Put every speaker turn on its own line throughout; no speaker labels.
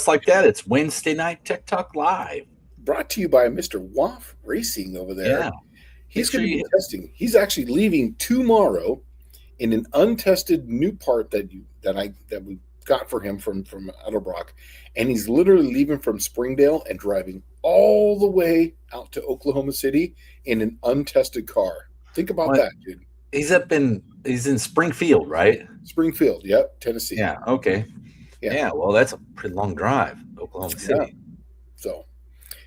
just like that, it's Wednesday Night Tech Talk Live.
Brought to you by Mr. Waff Racing over there.
Yeah. Make
He's
sure
going to be
you,
testing. He's actually leaving tomorrow in an untested new part that we got for him from Edelbrock, and he's literally leaving from Springdale and driving all the way out to Oklahoma City in an untested car. Think about
what?
that, dude.
He's in Springfield, right?
Springfield, yep, Tennessee.
Yeah. Okay.
Yeah.
Yeah. Well, that's a pretty long drive, Oklahoma
Yeah.
City.
So,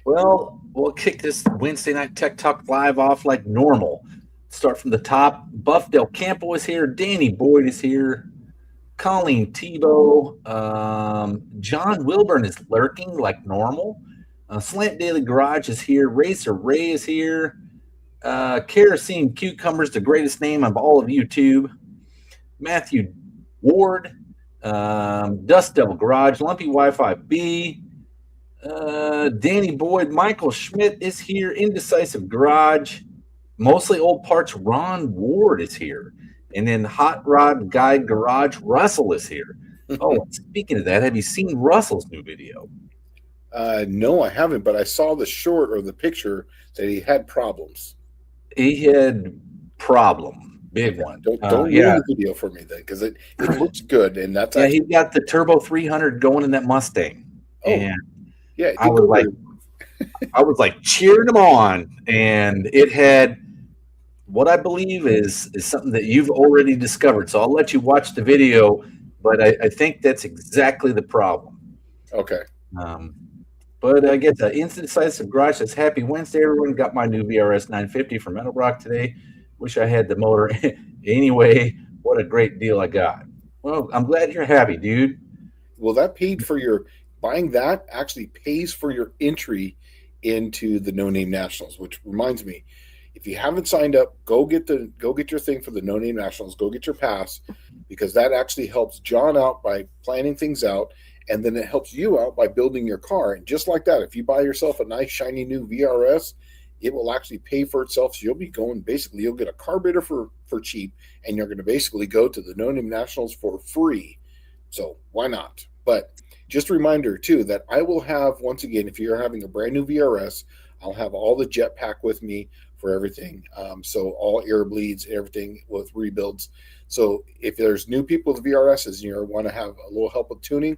Well, we'll kick this Wednesday Night Tech Talk Live off like normal. Start from the top. Buff Del Campo is here. Danny Boyd is here. Colleen Tebow. John Wilburn is lurking like normal. Slant Daily Garage is here. Racer Ray is here. Kerosene Cucumbers, the greatest name of all of YouTube. Matthew Ward. Dust Devil Garage. Lumpy Wi-Fi B. Danny Boyd. Michael Schmidt is here. Indecisive Garage. Mostly Old Parts. Ron Ward is here. And then Hot Rod Guy Garage. Russell is here. Oh, speaking of that, have you seen Russell's new video?
no, I haven't, but I saw the short or the picture that he had problems.
He had problem, big one.
Don't ruin
yeah,
the video for me then, because it looks good, and that's
yeah. He got the Turbo 300 going in that Mustang,
Oh,
and
yeah. It
I
did
was
go
like, I was like cheering him on, and it had what I believe is something that you've already discovered. So I'll let you watch the video, but I think that's exactly the problem.
okay.
But I get the Indecisive Garage says, Happy Wednesday, everyone. Got my new VRS 950 from Edelbrock today. Wish I had the motor. Anyway, what a great deal I got. Well, I'm glad you're happy, dude.
Well, that paid for your buying. That actually pays for your entry into the No Name Nationals. Which reminds me, if you haven't signed up, go get your thing for the No Name Nationals. Go get your pass, because that actually helps John out by planning things out. And then it helps you out by building your car. And just like that, if you buy yourself a nice, shiny new VRS, it will actually pay for itself. So you'll be going, basically, you'll get a carburetor for cheap, and you're going to basically go to the No Name Nationals for free. So why not? But just a reminder, too, that I will have, once again, if you're having a brand new VRS, I'll have all the jetpack with me for everything. So all air bleeds, everything with rebuilds. So if there's new people with VRSs and you want to have a little help with tuning,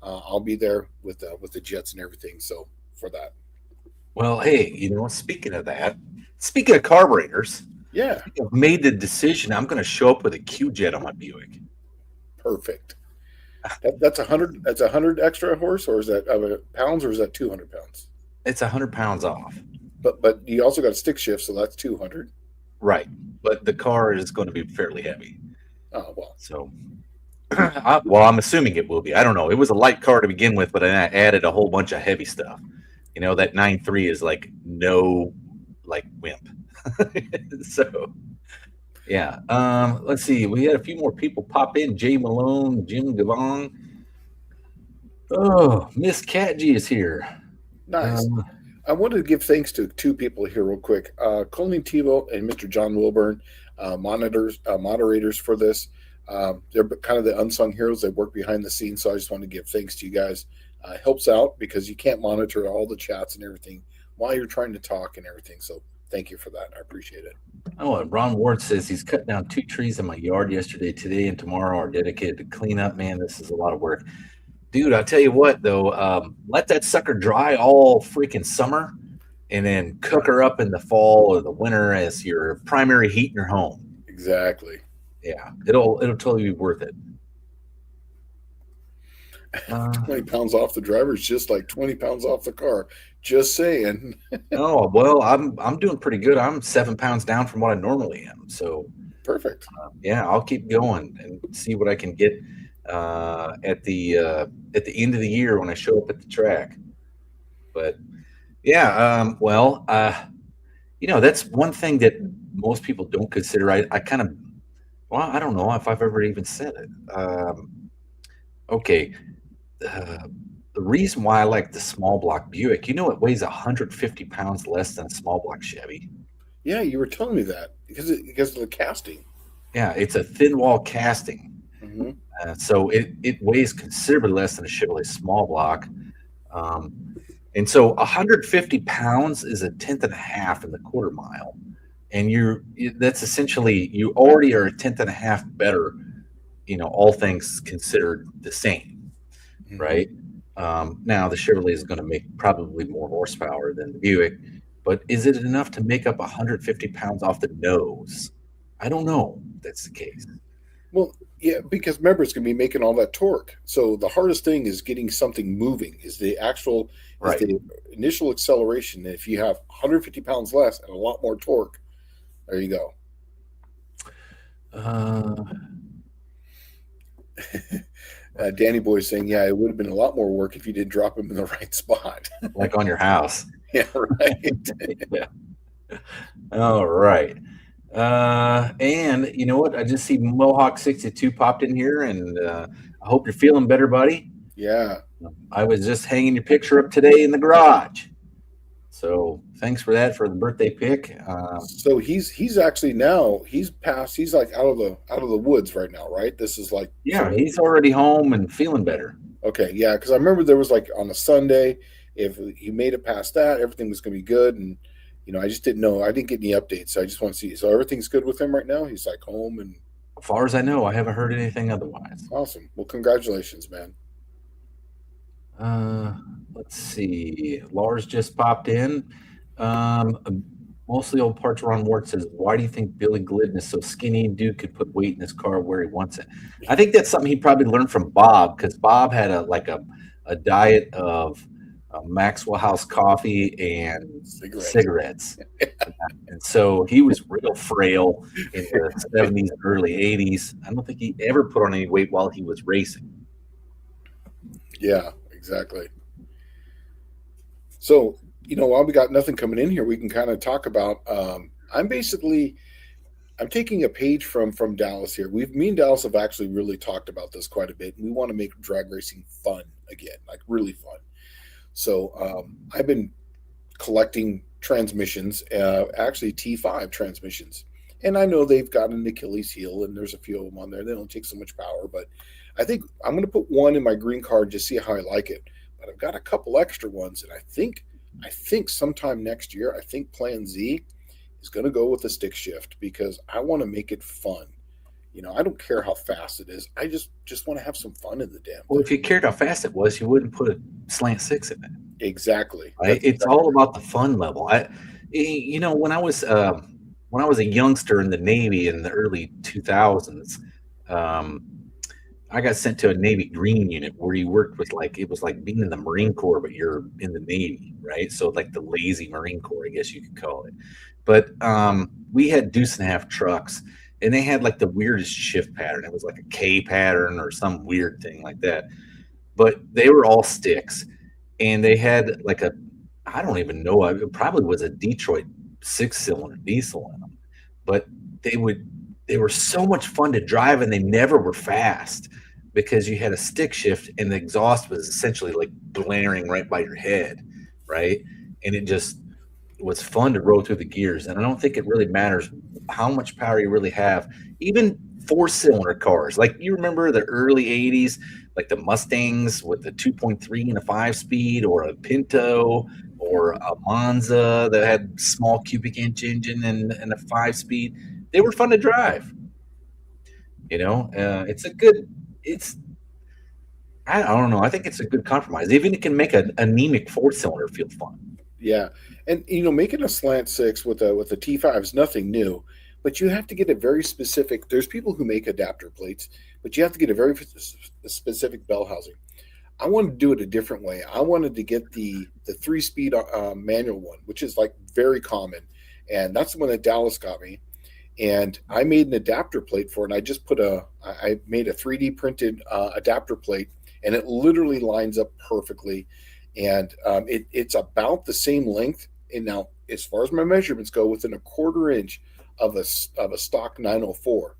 I'll be there with the jets and everything. So for that,
Well, hey, speaking of that, speaking of carburetors,
yeah,
I've made the decision I'm going to show up with a Q-Jet on my Buick.
perfect. That's 100. That's 100 extra horse, or is that pounds, or is that 200 pounds?
It's 100 pounds off.
But you also got a stick shift, so that's 200.
Right. But the car is going to be fairly heavy.
Oh well.
So, well, I'm assuming it will be. I don't know. It was a light car to begin with, but then I added a whole bunch of heavy stuff. That 9.3 is like no, like wimp. So, yeah. Let's see. We had a few more people pop in. Jay Malone, Jim Gavong. Oh, Miss Catgy is here.
Nice. I wanted to give thanks to two people here real quick. Colleen Tebow and Mr. John Wilburn, moderators for this. They're kind of the unsung heroes. They work behind the scenes, so I just want to give thanks to you guys. It helps out because you can't monitor all the chats and everything while you're trying to talk and everything. So thank you for that. I appreciate it.
Oh, and Ron Ward says he's cut down 2 trees in my yard yesterday, today, and tomorrow are dedicated to clean up. Man, this is a lot of work. Dude, I'll tell you what, though, let that sucker dry all freaking summer and then cook her up in the fall or the winter as your primary heat in your home.
Exactly.
Yeah, it'll totally be worth it.
20 pounds off the driver is just like 20 pounds off the car. Just saying.
Oh, well, I'm doing pretty good. I'm 7 pounds down from what I normally am. So
perfect.
Yeah, I'll keep going and see what I can get at the end of the year when I show up at the track. But yeah, that's one thing that most people don't consider. I kind of, well, I don't know if I've ever even said it. Okay. The reason why I like the small block Buick, it weighs 150 pounds less than a small block Chevy.
Yeah, you were telling me that because of the casting.
Yeah, it's a thin wall casting.
Mm-hmm.
So it weighs considerably less than a Chevrolet small block. And so 150 pounds is a tenth and a half in the quarter mile. And that's essentially, you already are a tenth and a half better, all things considered the same, right? Now the Chevrolet is going to make probably more horsepower than the Buick, but is it enough to make up 150 pounds off the nose? I don't know if that's the case.
Well, yeah, because remember, it's going to be making all that torque. So the hardest thing is getting something moving. Is the initial acceleration. If you have 150 pounds less and a lot more torque, there you go. Danny Boy is saying, yeah, it would have been a lot more work if you didn't drop him in the right spot.
Like on your house.
Yeah, right.
Yeah. All right. And you know what? I just see Mohawk 62 popped in here, and I hope you're feeling better, buddy.
Yeah.
I was just hanging your picture up today in the garage. So thanks for that, for the birthday pic.
So he's actually now he's like out of the woods right now, right? This is like,
he's already home and feeling better.
Okay, yeah, because I remember there was like on a Sunday, if he made it past that, everything was going to be good, and I just didn't know. I didn't get any updates, so I just want to see. So everything's good with him right now. He's like home, and
as far as I know, I haven't heard anything otherwise.
Awesome. Well, congratulations, man.
Let's see. Lars just popped in. Mostly old parts Ron Ward says, why do you think Billy Glidden is so skinny? Dude could put weight in his car where he wants it. I think that's something he probably learned from Bob, because Bob had a diet of Maxwell House coffee and cigarettes. And so he was real frail in the 70s, early 80s. I don't think he ever put on any weight while he was racing.
Yeah, exactly. So, while we got nothing coming in here, we can kind of talk about, I'm taking a page from Dallas here. Me and Dallas have actually really talked about this quite a bit. And we want to make drag racing fun again, like really fun. So I've been collecting transmissions, actually T5 transmissions. And I know they've got an Achilles heel, and there's a few of them on there. They don't take so much power, but I think I'm going to put one in my green card to see how I like it. But I've got a couple extra ones, and I think sometime next year, I think Plan Z is going to go with a stick shift, because I want to make it fun. I don't care how fast it is. I just want to have some fun in the damn thing.
Well, if you cared how fast it was, you wouldn't put a slant six in it.
Exactly.
Right? It's all about the fun level. When I was a youngster in the Navy in the early 2000s, I got sent to a Navy Green unit where you worked with, it was like being in the Marine Corps, but you're in the Navy, right? So like the lazy Marine Corps, I guess you could call it. But we had deuce and a half trucks, and they had like the weirdest shift pattern. It was like a K pattern or some weird thing like that. But they were all sticks, and they had I don't even know, it probably was a Detroit 6-cylinder diesel in them. But they were so much fun to drive, and they never were fast, because you had a stick shift and the exhaust was essentially like blaring right by your head, right? And it just was fun to roll through the gears. And I don't think it really matters how much power you really have. Even 4-cylinder cars, like you remember the early 80s, like the Mustangs with the 2.3 and a 5-speed, or a Pinto, or a Monza that had small cubic inch engine and a 5-speed. They were fun to drive. I don't know. I think it's a good compromise. Even it can make an anemic 4-cylinder feel fun.
Yeah. And, making a slant six with a T5 is nothing new, but you have to get a very specific. There's people who make adapter plates, but you have to get a very specific bell housing. I wanted to do it a different way. I wanted to get the 3-speed manual one, which is like very common. And that's the one that Dallas got me. And I made an adapter plate for it. And I just I made a 3D printed adapter plate, and it literally lines up perfectly. And it's about the same length. And now, as far as my measurements go, within a 1/4 inch of a stock 904.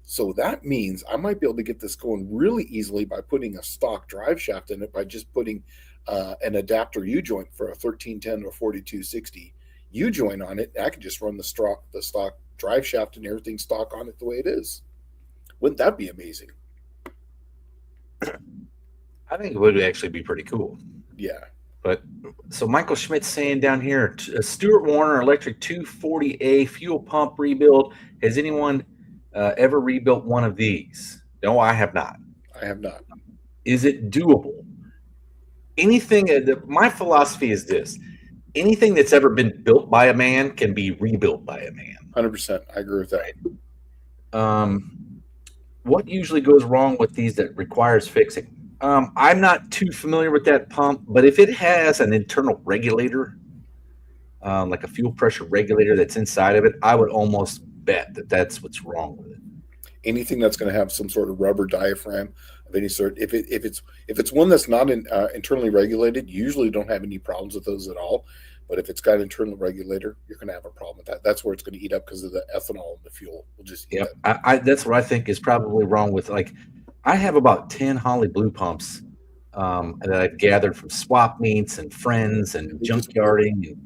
So that means I might be able to get this going really easily by putting a stock drive shaft in it, by just putting an adapter U-joint for a 1310 or 4260 U-joint on it. I can just run the stock drive shaft and everything stock on it the way it is. Wouldn't that be amazing?
I think it would actually be pretty cool.
Yeah.
But so Michael Schmidt's saying down here, Stuart Warner Electric 240A fuel pump rebuild. Has anyone ever rebuilt one of these? No, I have not.
I have not.
Is it doable? Anything, my philosophy is this: anything that's ever been built by a man can be rebuilt by a man.
100%. I agree with that.
What usually goes wrong with these that requires fixing? I'm not too familiar with that pump, but if it has an internal regulator, like a fuel pressure regulator that's inside of it, I would almost bet that that's what's wrong with it.
Anything that's going to have some sort of rubber diaphragm of any sort, if it's one that's not internally regulated, you usually don't have any problems with those at all. But if it's got an internal regulator, you're going to have a problem with that. That's where it's going to eat up because of the ethanol in the fuel. We'll just eat
that. That's what I think is probably wrong with, like, I have about 10 Holly Blue pumps that I've gathered from swap meets and friends and junkyarding,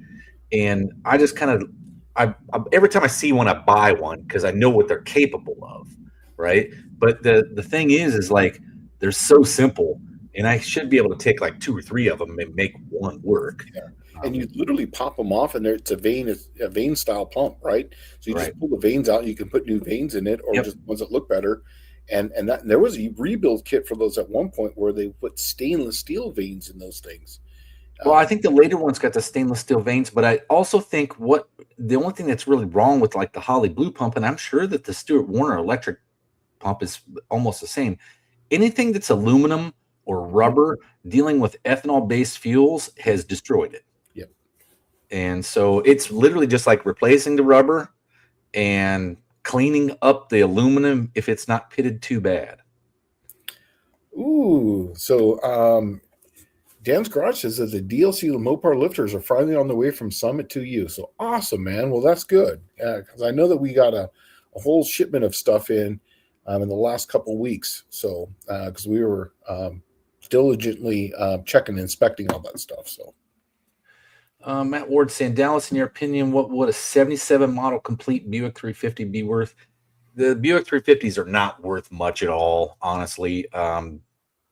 and I just kind of, I every time I see one, I buy one because I know what they're capable of, right? But the thing is like they're so simple, and I should be able to take like 2 or 3 of them and make one work.
Yeah. And you literally pop them off, and it's a vein style pump, right? So you just pull the veins out. You can put new veins in it, or just ones that look better. And there was a rebuild kit for those at one point where they put stainless steel veins in those things.
Well, I think the later ones got the stainless steel veins, but I also think the only thing that's really wrong with like the Holly Blue pump, and I'm sure that the Stuart Warner electric pump is almost the same. Anything that's aluminum or rubber dealing with ethanol-based fuels has destroyed it.
Yep.
And so it's literally just like replacing the rubber and cleaning up the aluminum if it's not pitted too bad.
Ooh, so Dan's Garage says that the DLC Mopar lifters are finally on the way from Summit to you. So awesome, man. Well, that's good. Because I know that we got a whole shipment of stuff in the last couple of weeks. So because we were diligently checking and inspecting all that stuff. So
Matt Ward saying, Dallas, in your opinion, what would a 77 model complete Buick 350 be worth? The Buick 350s are not worth much at all, honestly.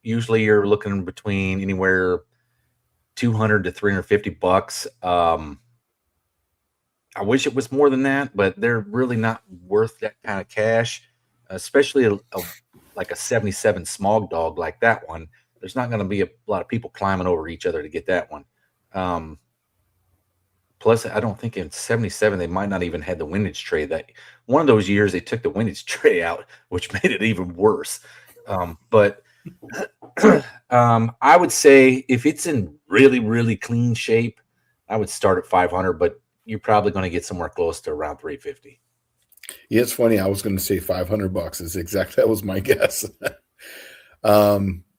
Usually you're looking between anywhere $200 to $350. I wish it was more than that, but they're really not worth that kind of cash, especially like a 77 Smog Dog like that one. There's not going to be a lot of people climbing over each other to get that one. Plus, I don't think in 77 they might not even had the windage tray. That one of those years they took the windage tray out, which made it even worse. But I would say if it's in really, really clean shape, I would start at 500, but you're probably going to get somewhere close to around 350.
Yeah, it's funny. I was going to say $500 is exactly, that was my guess.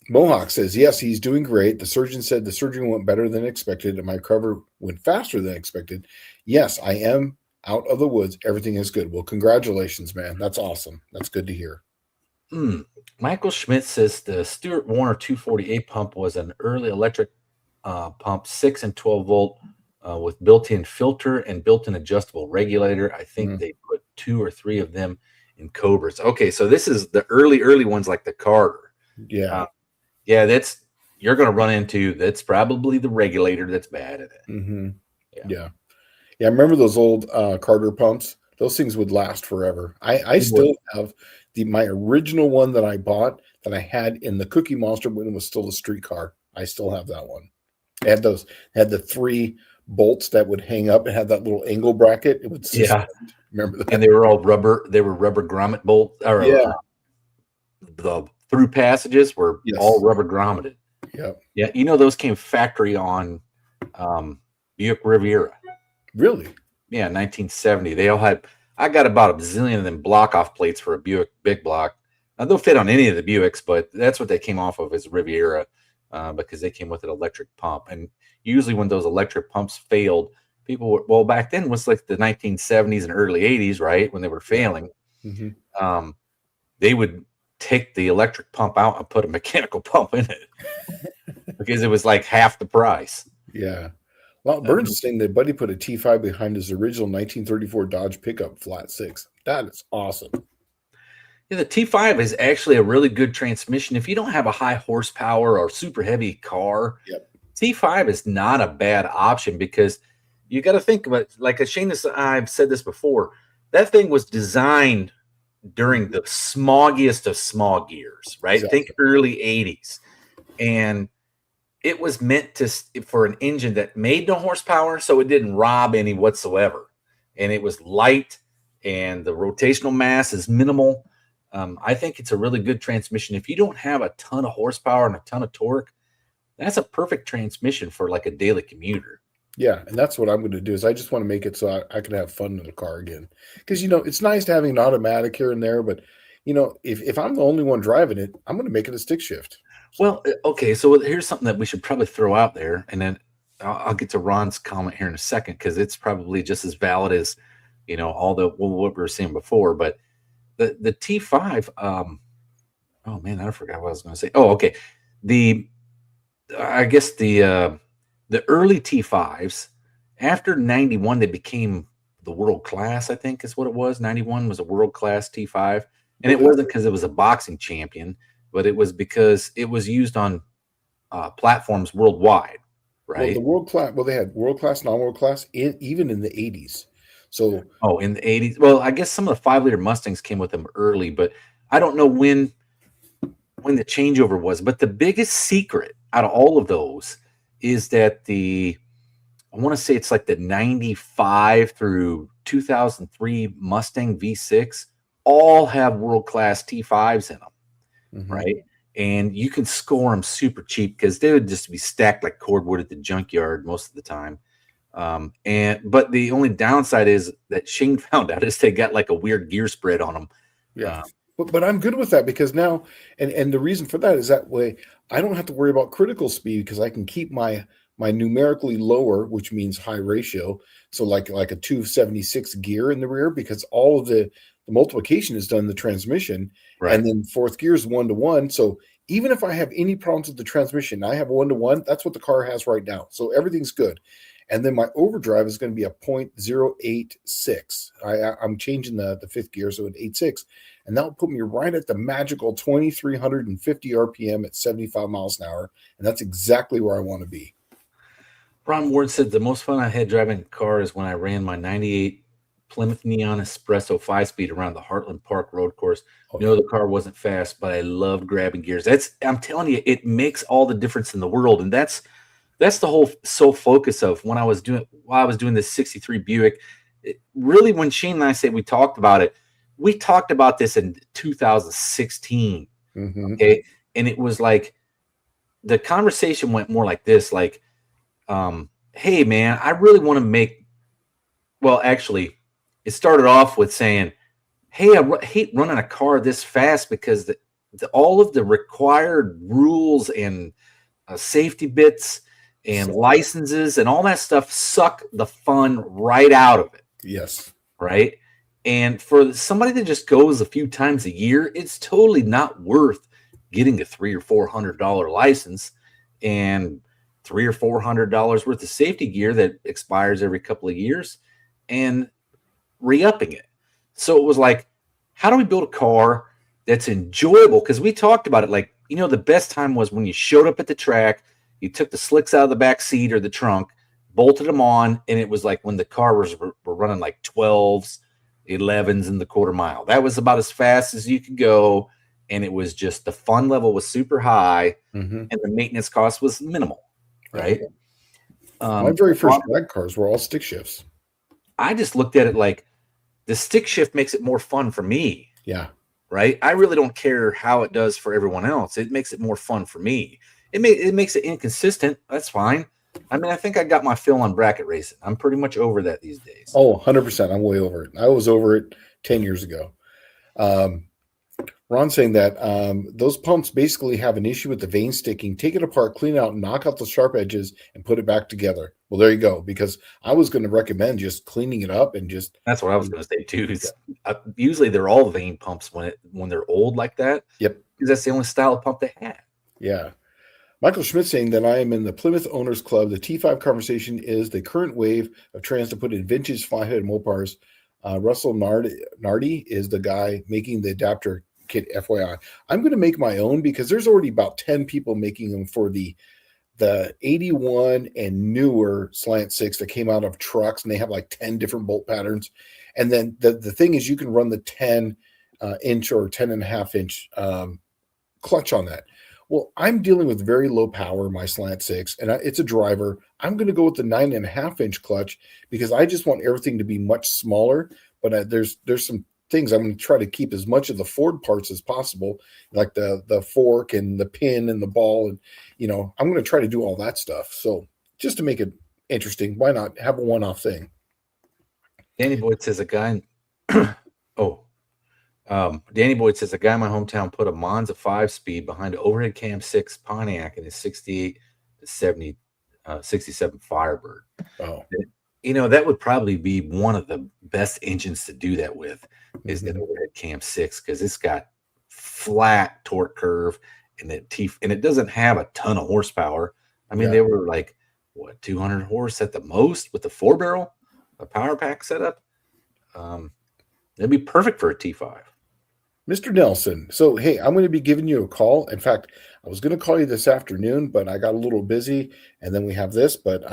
Mohawk says, yes, he's doing great. The surgeon said the surgery went better than expected, and my recovery went faster than expected. Yes, I am out of the woods. Everything is good. Well, congratulations, man. That's awesome. That's good to hear.
Michael Schmidt says the Stuart Warner 248 pump was an early electric pump, 6 and 12 volt with built-in filter and built-in adjustable regulator. I think they put 2 or 3 of them in Cobras. Okay, so this is the early ones like the Carter.
Yeah.
You're going to run into, that's probably the regulator that's bad at it.
Mm-hmm. Yeah. I remember those old Carter pumps. Those things would last forever. I still have my original one that I bought that I had in the Cookie Monster when it was still a streetcar. I still have that one. It had the 3 bolts that would hang up. It had that little angle bracket. It would remember that.
And they were all rubber. They were rubber grommet bolts. The through passages were all rubber grommeted. Yeah. You know, those came factory on Buick Riviera.
Really?
Yeah, 1970. They all had, I got about a bazillion of them block off plates for a Buick big block. Now, they'll fit on any of the Buicks, but that's what they came off of as Riviera because they came with an electric pump. And usually when those electric pumps failed, people were, well, back then was like the 1970s and early 80s, right? When they were failing, they would take the electric pump out and put a mechanical pump in it because it was like half the price.
Yeah. Well, Burns is saying that Buddy put a T5 behind his original 1934 Dodge pickup flat 6. That is awesome.
Yeah, the T5 is actually a really good transmission. If you don't have a high horsepower or super heavy car, T5 is not a bad option because you got to think about it. Like Shane, I've said this before. That thing was designed during the smoggiest of smog years, right?
Exactly.
Think early 80s. And it was meant for an engine that made no horsepower, so it didn't rob any whatsoever. And it was light, and the rotational mass is minimal. I think it's a really good transmission. If you don't have a ton of horsepower and a ton of torque, that's a perfect transmission for like a daily commuter.
Yeah, and that's what I'm going to do is I just want to make it so I can have fun in the car again. Because, it's nice having an automatic here and there, but, if I'm the only one driving it, I'm going to make it a stick shift.
Well, okay, so here's something that we should probably throw out there, and then I'll get to Ron's comment here in a second because it's probably just as valid as, all what we were saying before. But the T5, oh man, I forgot what I was going to say. Oh, okay, I guess the early T5s after 91 they became the world class. I think is what it was. 91 was a world class T5, and it wasn't because it was a boxing champion, but it was because it was used on platforms worldwide, right?
Well, the world class. Well, they had world class, non-world class, even in the 80s. So,
in the 80s. Well, I guess some of the 5-liter Mustangs came with them early, but I don't know when the changeover was. But the biggest secret out of all of those is that I want to say it's like the 95 through 2003 Mustang V6 all have world-class T5s in them, right? And you can score them super cheap because they would just be stacked like cordwood at the junkyard most of the time. But the only downside is that Shane found out is they got like a weird gear spread on them.
Yeah. But I'm good with that because now, and the reason for that is that way I don't have to worry about critical speed because I can keep my numerically lower, which means high ratio. So like a 276 gear in the rear because all of the multiplication is done in the transmission,
right.
And then fourth gear is 1-to-1. So even if I have any problems with the transmission, I have 1-to-1. That's what the car has right now. So everything's good. And then my overdrive is going to be a 0.086. I'm changing the fifth gear, so an 8.6. And that will put me right at the magical 2,350 RPM at 75 miles an hour. And that's exactly where I want to be.
Ron Ward said the most fun I had driving a car is when I ran my 98 Plymouth Neon Espresso 5-speed around the Heartland Park road course. The car wasn't fast, but I loved grabbing gears. I'm telling you, it makes all the difference in the world. And that's the whole sole focus of while I was doing this 63 Buick. Really, when Shane and I said we talked about it, we talked about this in 2016. Okay. And it was like the conversation went more like this, like, hey man, I really want to actually it started off with saying, hey, I hate running a car this fast because all of the required rules and safety bits and licenses and all that stuff suck the fun right out of it.
Yes.
Right. And for somebody that just goes a few times a year, it's totally not worth getting a $300 or $400 license and $300 or $400 worth of safety gear that expires every couple of years and re-upping it. So it was like, how do we build a car that's enjoyable? Because we talked about it, like, the best time was when you showed up at the track, you took the slicks out of the back seat or the trunk, bolted them on, and it was like when the car were running like 12s, 11s in the quarter mile. That was about as fast as you could go, and it was just the fun level was super high, and the maintenance cost was minimal, right?
My very first drag cars were all stick shifts.
I just looked at it like the stick shift makes it more fun for me.
Yeah.
Right? I really don't care how it does for everyone else. It makes it more fun for me. It makes it inconsistent. That's fine. I mean, I think I got my fill on bracket racing. I'm pretty much over that these days.
Oh, 100%. I'm way over it. I was over it 10 years ago. Ron's saying that those pumps basically have an issue with the vane sticking. Take it apart, clean it out, knock out the sharp edges, and put it back together. Well, there you go. Because I was going to recommend just cleaning it up and just.
That's what I was going to say too. Usually they're all vane pumps when they're old like that.
Yep.
Because that's the only style of pump they had.
Yeah. Michael Schmidt saying that I am in the Plymouth Owners Club. The T5 conversation is the current wave of trends to put in vintage flathead Mopars. Russell Nardi is the guy making the adapter kit, FYI. I'm going to make my own because there's already about 10 people making them for the the 81 and newer slant six that came out of trucks, and they have like 10 different bolt patterns. And then the thing is, you can run the 10 inch or 10 and a half inch clutch on that. Well, I'm dealing with very low power, my slant six, and it's a driver. I'm going to go with the 9.5 inch clutch because I just want everything to be much smaller. But there's some things I'm going to try to keep as much of the Ford parts as possible, like the fork and the pin and the ball, and I'm going to try to do all that stuff. So just to make it interesting, why not have a one-off thing?
Danny Boyd says a guy. Danny Boyd says a guy in my hometown put a Monza 5-speed behind an overhead cam 6 Pontiac in his 68 to 67 Firebird.
Oh,
that would probably be one of the best engines to do that with, is that overhead cam 6, because it's got flat torque curve and it doesn't have a ton of horsepower. I mean, they were like 200 horse at the most with the 4-barrel, a power pack setup. It'd be perfect for a T5.
Mr. Nelson. So, hey, I'm going to be giving you a call. In fact, I was going to call you this afternoon, but I got a little busy, and then we have this. But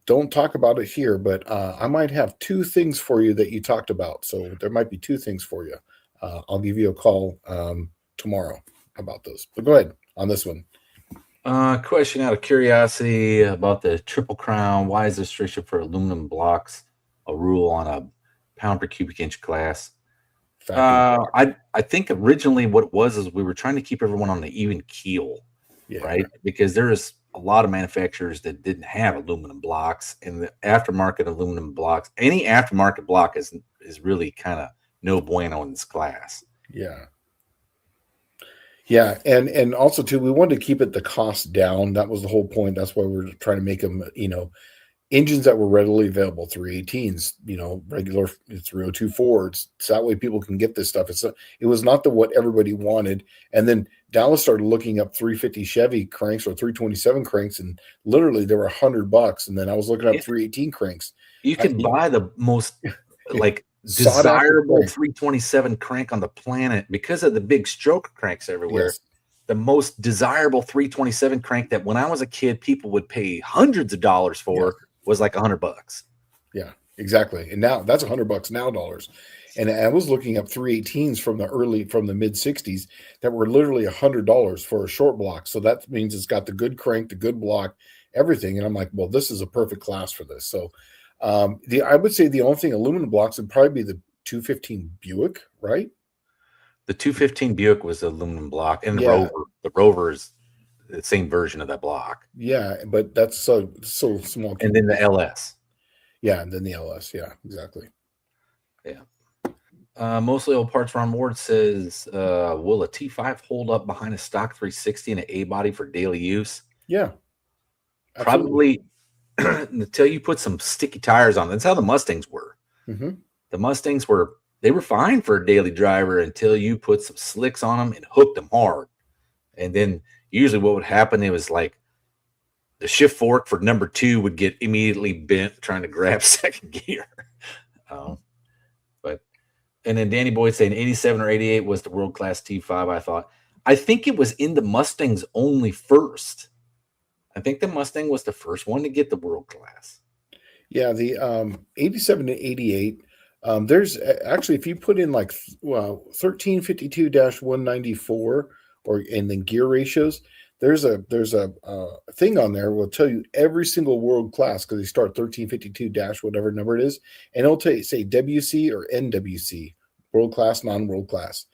don't talk about it here. But I might have 2 things for you that you talked about. So there might be 2 things for you. I'll give you a call tomorrow about those. But go ahead on this one.
Question out of curiosity about the Triple Crown. Why is the restriction for aluminum blocks a rule on a pound per cubic inch class? I think originally what it was is we were trying to keep everyone on an even keel, right? Because there's a lot of manufacturers that didn't have aluminum blocks, and the aftermarket aluminum blocks, any aftermarket block is really kind of no bueno in this class.
Yeah, and also too, we wanted to keep the cost down. That was the whole point. That's why we're trying to make them, engines that were readily available, 318s, regular 302 Fords. So that way people can get this stuff. It was not what everybody wanted. And then Dallas started looking up 350 Chevy cranks or 327 cranks, and literally they were $100. And then I was looking up 318 cranks.
You can buy the most desirable 327 crank on the planet because of the big stroke cranks everywhere. Yes. The most desirable 327 crank that when I was a kid, people would pay hundreds of dollars for was like $100.
Yeah, exactly. And now that's $100 now dollars. And I was looking up 318s from the mid 60s that were literally $100 for a short block. So that means it's got the good crank, the good block, everything. And I'm like, well, this is a perfect class for this. So I would say the only thing aluminum blocks would probably be the 215 Buick, right?
The 215 Buick was aluminum block, and the Rover is the same version of that block.
Yeah, but that's so small.
And then the LS.
Yeah, and then the LS. Yeah, exactly.
Yeah. Mostly old parts Ron Ward says, will a T5 hold up behind a stock 360 and an A body for daily use?
Yeah.
Absolutely. Probably until you put some sticky tires on. That's how the Mustangs were.
Mm-hmm.
The Mustangs were fine for a daily driver until you put some slicks on them and hooked them hard. And then usually what would happen, it was like the shift fork for number 2 would get immediately bent trying to grab second gear. And then Danny Boyd saying 87 or 88 was the world-class T5, I think it was in the Mustangs only first. I think the Mustang was the first one to get the world-class.
Yeah, the 87 to 88, there's actually, if you put in 1352-194 and then gear ratios, there's a thing on there will tell you every single world class, because they start 1352- whatever number it is, and it'll say WC or NWC, world class, non-world class.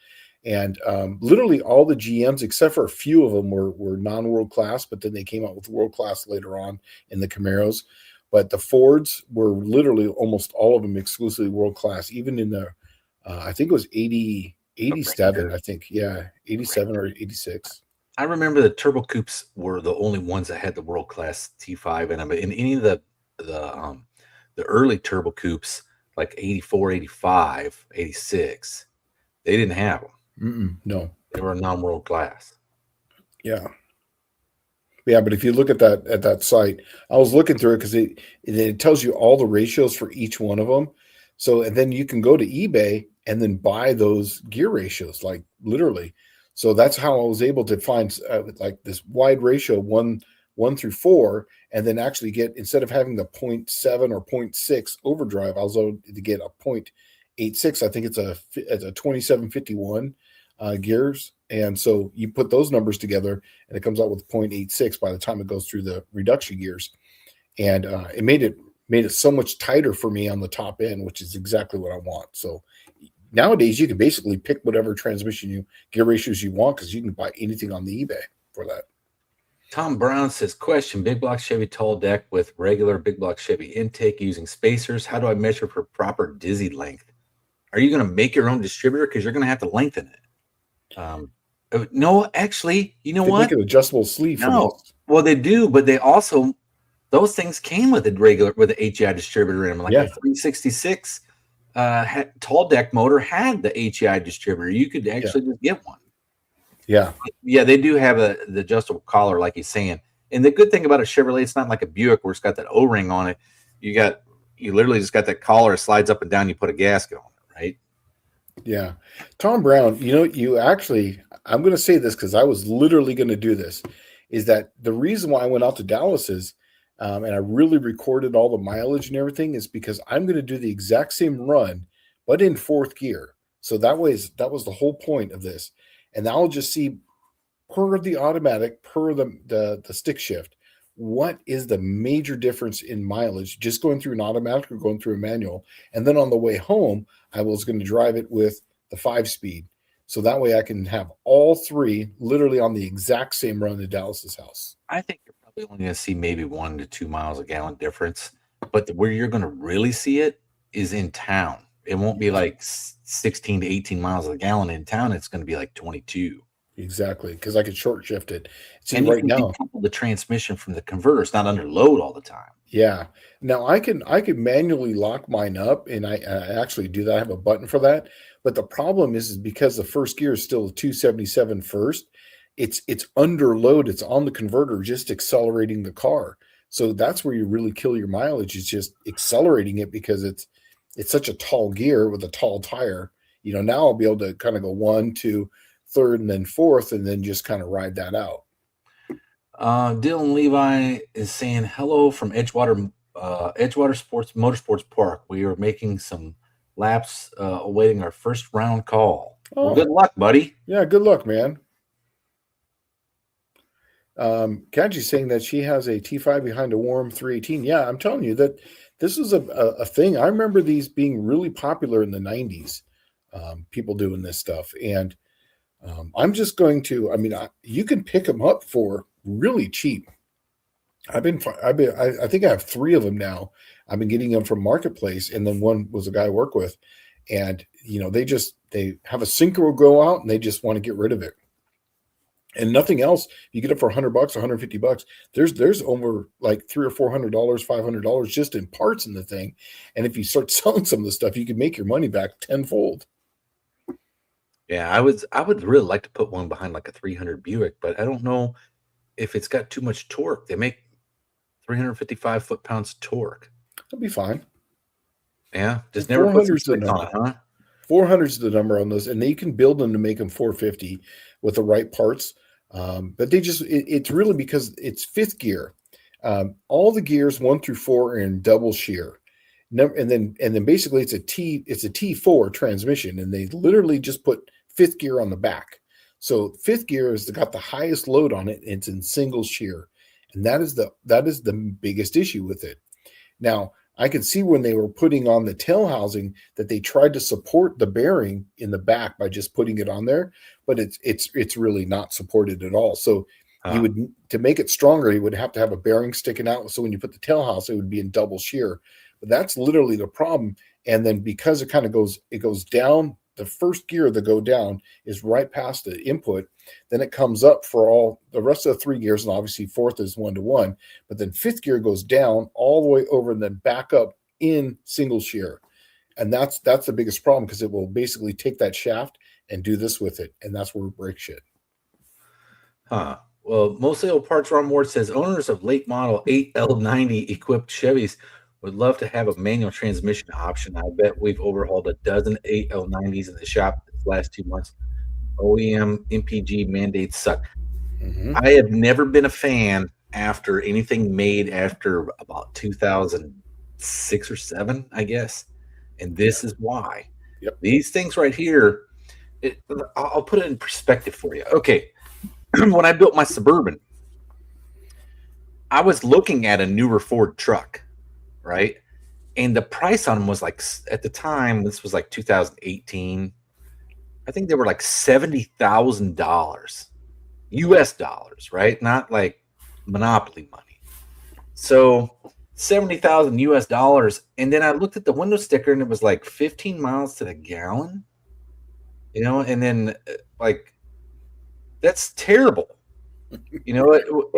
And literally all the GMs, except for a few of them, were non-world class, but then they came out with world class later on in the Camaros. But the Fords were literally almost all of them exclusively world class, even in the, I think it was 87, I think. Yeah, 87 or 86.
I remember the Turbo Coupes were the only ones that had the world class T5 in them. In any of the early Turbo Coupes, like 84, 85, 86, they didn't have them.
No.
They were non-world class.
Yeah. Yeah, but if you look at that site, I was looking through it because it tells you all the ratios for each one of them. So, and then you can go to eBay and then buy those gear ratios, like literally. So that's how I was able to find like this wide ratio, one through four, and then actually get, instead of having the 0.7 or 0.6 overdrive, I was able to get a 0.86. I think it's a 2751 gears. And so you put those numbers together and it comes out with 0.86 by the time it goes through the reduction gears. And it made it so much tighter for me on the top end, which is exactly what I want. So nowadays you can basically pick whatever transmission gear ratios you want, because you can buy anything on the eBay for that.
Tom Brown says, question, big block Chevy tall deck with regular big block Chevy intake using spacers. How do I measure for proper dizzy length? Are you going to make your own distributor? Because you're going to have to lengthen it. No, actually, you know what?
Make an adjustable sleeve.
No, well, they do, but they also, those things came with with the HEI distributor in them. Like a 366 tall deck motor had the HEI distributor. You could actually just get one.
Yeah.
Yeah, they do have the adjustable collar, like he's saying. And the good thing about a Chevrolet, it's not like a Buick where it's got that O-ring on it. You literally just got that collar, it slides up and down, you put a gasket on it, right?
Yeah. Tom Brown, you actually, I'm going to say this because I was literally going to do this, is that the reason why I went out to Dallas is, and I really recorded all the mileage and everything, is because I'm going to do the exact same run, but in fourth gear. So that was the whole point of this. And I'll just see per the automatic, per the stick shift, what is the major difference in mileage just going through an automatic or going through a manual. And then on the way home, I was going to drive it with the 5-speed. So that way I can have all three literally on the exact same run to Dallas's house.
I think you're probably only going to see maybe 1 to 2 miles a gallon difference. But where you're going to really see it is in town. It won't be like 16 to 18 miles a gallon in town. It's going to be like 22.
Exactly, because I could short shift it.
And right now, the transmission from the converter is not under load all the time.
Yeah. Now I can manually lock mine up, and I actually do that. I have a button for that. But the problem is because the first gear is still a 277 first, it's under load. It's on the converter, just accelerating the car. So that's where you really kill your mileage. It's just accelerating it because it's such a tall gear with a tall tire. Now I'll be able to kind of go 1, 2, third, and then fourth, and then just kind of ride that out.
Dylan Levi is saying hello from Edgewater Motorsports Park. We are making some laps, awaiting our first round call. Oh. Well, good luck, buddy.
Yeah, good luck, man. Kanji's saying that she has a T5 behind a warm 318. Yeah, I'm telling you that this is a thing. I remember these being really popular in the 90s, people doing this stuff. And I'm just going to, you can pick them up for really cheap. I think I have 3 of them now. I've been getting them from Marketplace, and then one was a guy I work with, and they have a synchro go out and they just want to get rid of it. And nothing else. You get it for $100, $150. There's over like $300 or $400, $500 just in parts in the thing. And if you start selling some of the stuff, you can make your money back tenfold.
Yeah, I would really like to put one behind like a 300 Buick, but I don't know if it's got too much torque. They make 355 foot-pounds of torque.
That'll be fine.
Yeah, just never put
the number. On it, huh? 400 is the number on those, and they can build them to make them 450 with the right parts. But it's really because it's fifth gear. All the gears 1 through 4 are in double shear. And then basically it's a T4 transmission, and they literally just put fifth gear on the back. So fifth gear has got the highest load on it, and it's in single shear. And that is the biggest issue with it. Now, I could see when they were putting on the tail housing that they tried to support the bearing in the back by just putting it on there, but it's really not supported at all. So you would, to make it stronger, you would have to have a bearing sticking out. So when you put the tail house, it would be in double shear. But that's literally the problem. And then because it goes down, the first gear that go down is right past the input. Then it comes up for all the rest of the 3 gears, and obviously fourth is 1-to-1. But then fifth gear goes down all the way over and then back up in single shear. And that's the biggest problem, because it will basically take that shaft and do this with it. And that's where we break shit.
Well, mostly old parts on board says owners of late model 8L90 equipped Chevys would love to have a manual transmission option. I bet we've overhauled a dozen 8L90s in the shop the last 2 months. OEM MPG mandates suck.
Mm-hmm.
I have never been a fan after anything made after about 2006 or 7, I guess. And this is why.
Yep.
These things right here, I'll put it in perspective for you. Okay. When I built my Suburban, I was looking at a newer Ford truck, right? And the price on them was like, at the time, this was like 2018. I think they were like $70,000 US dollars, right? Not like monopoly money. So 70,000 US dollars. And then I looked at the window sticker and it was like 15 miles to the gallon, and then like, that's terrible.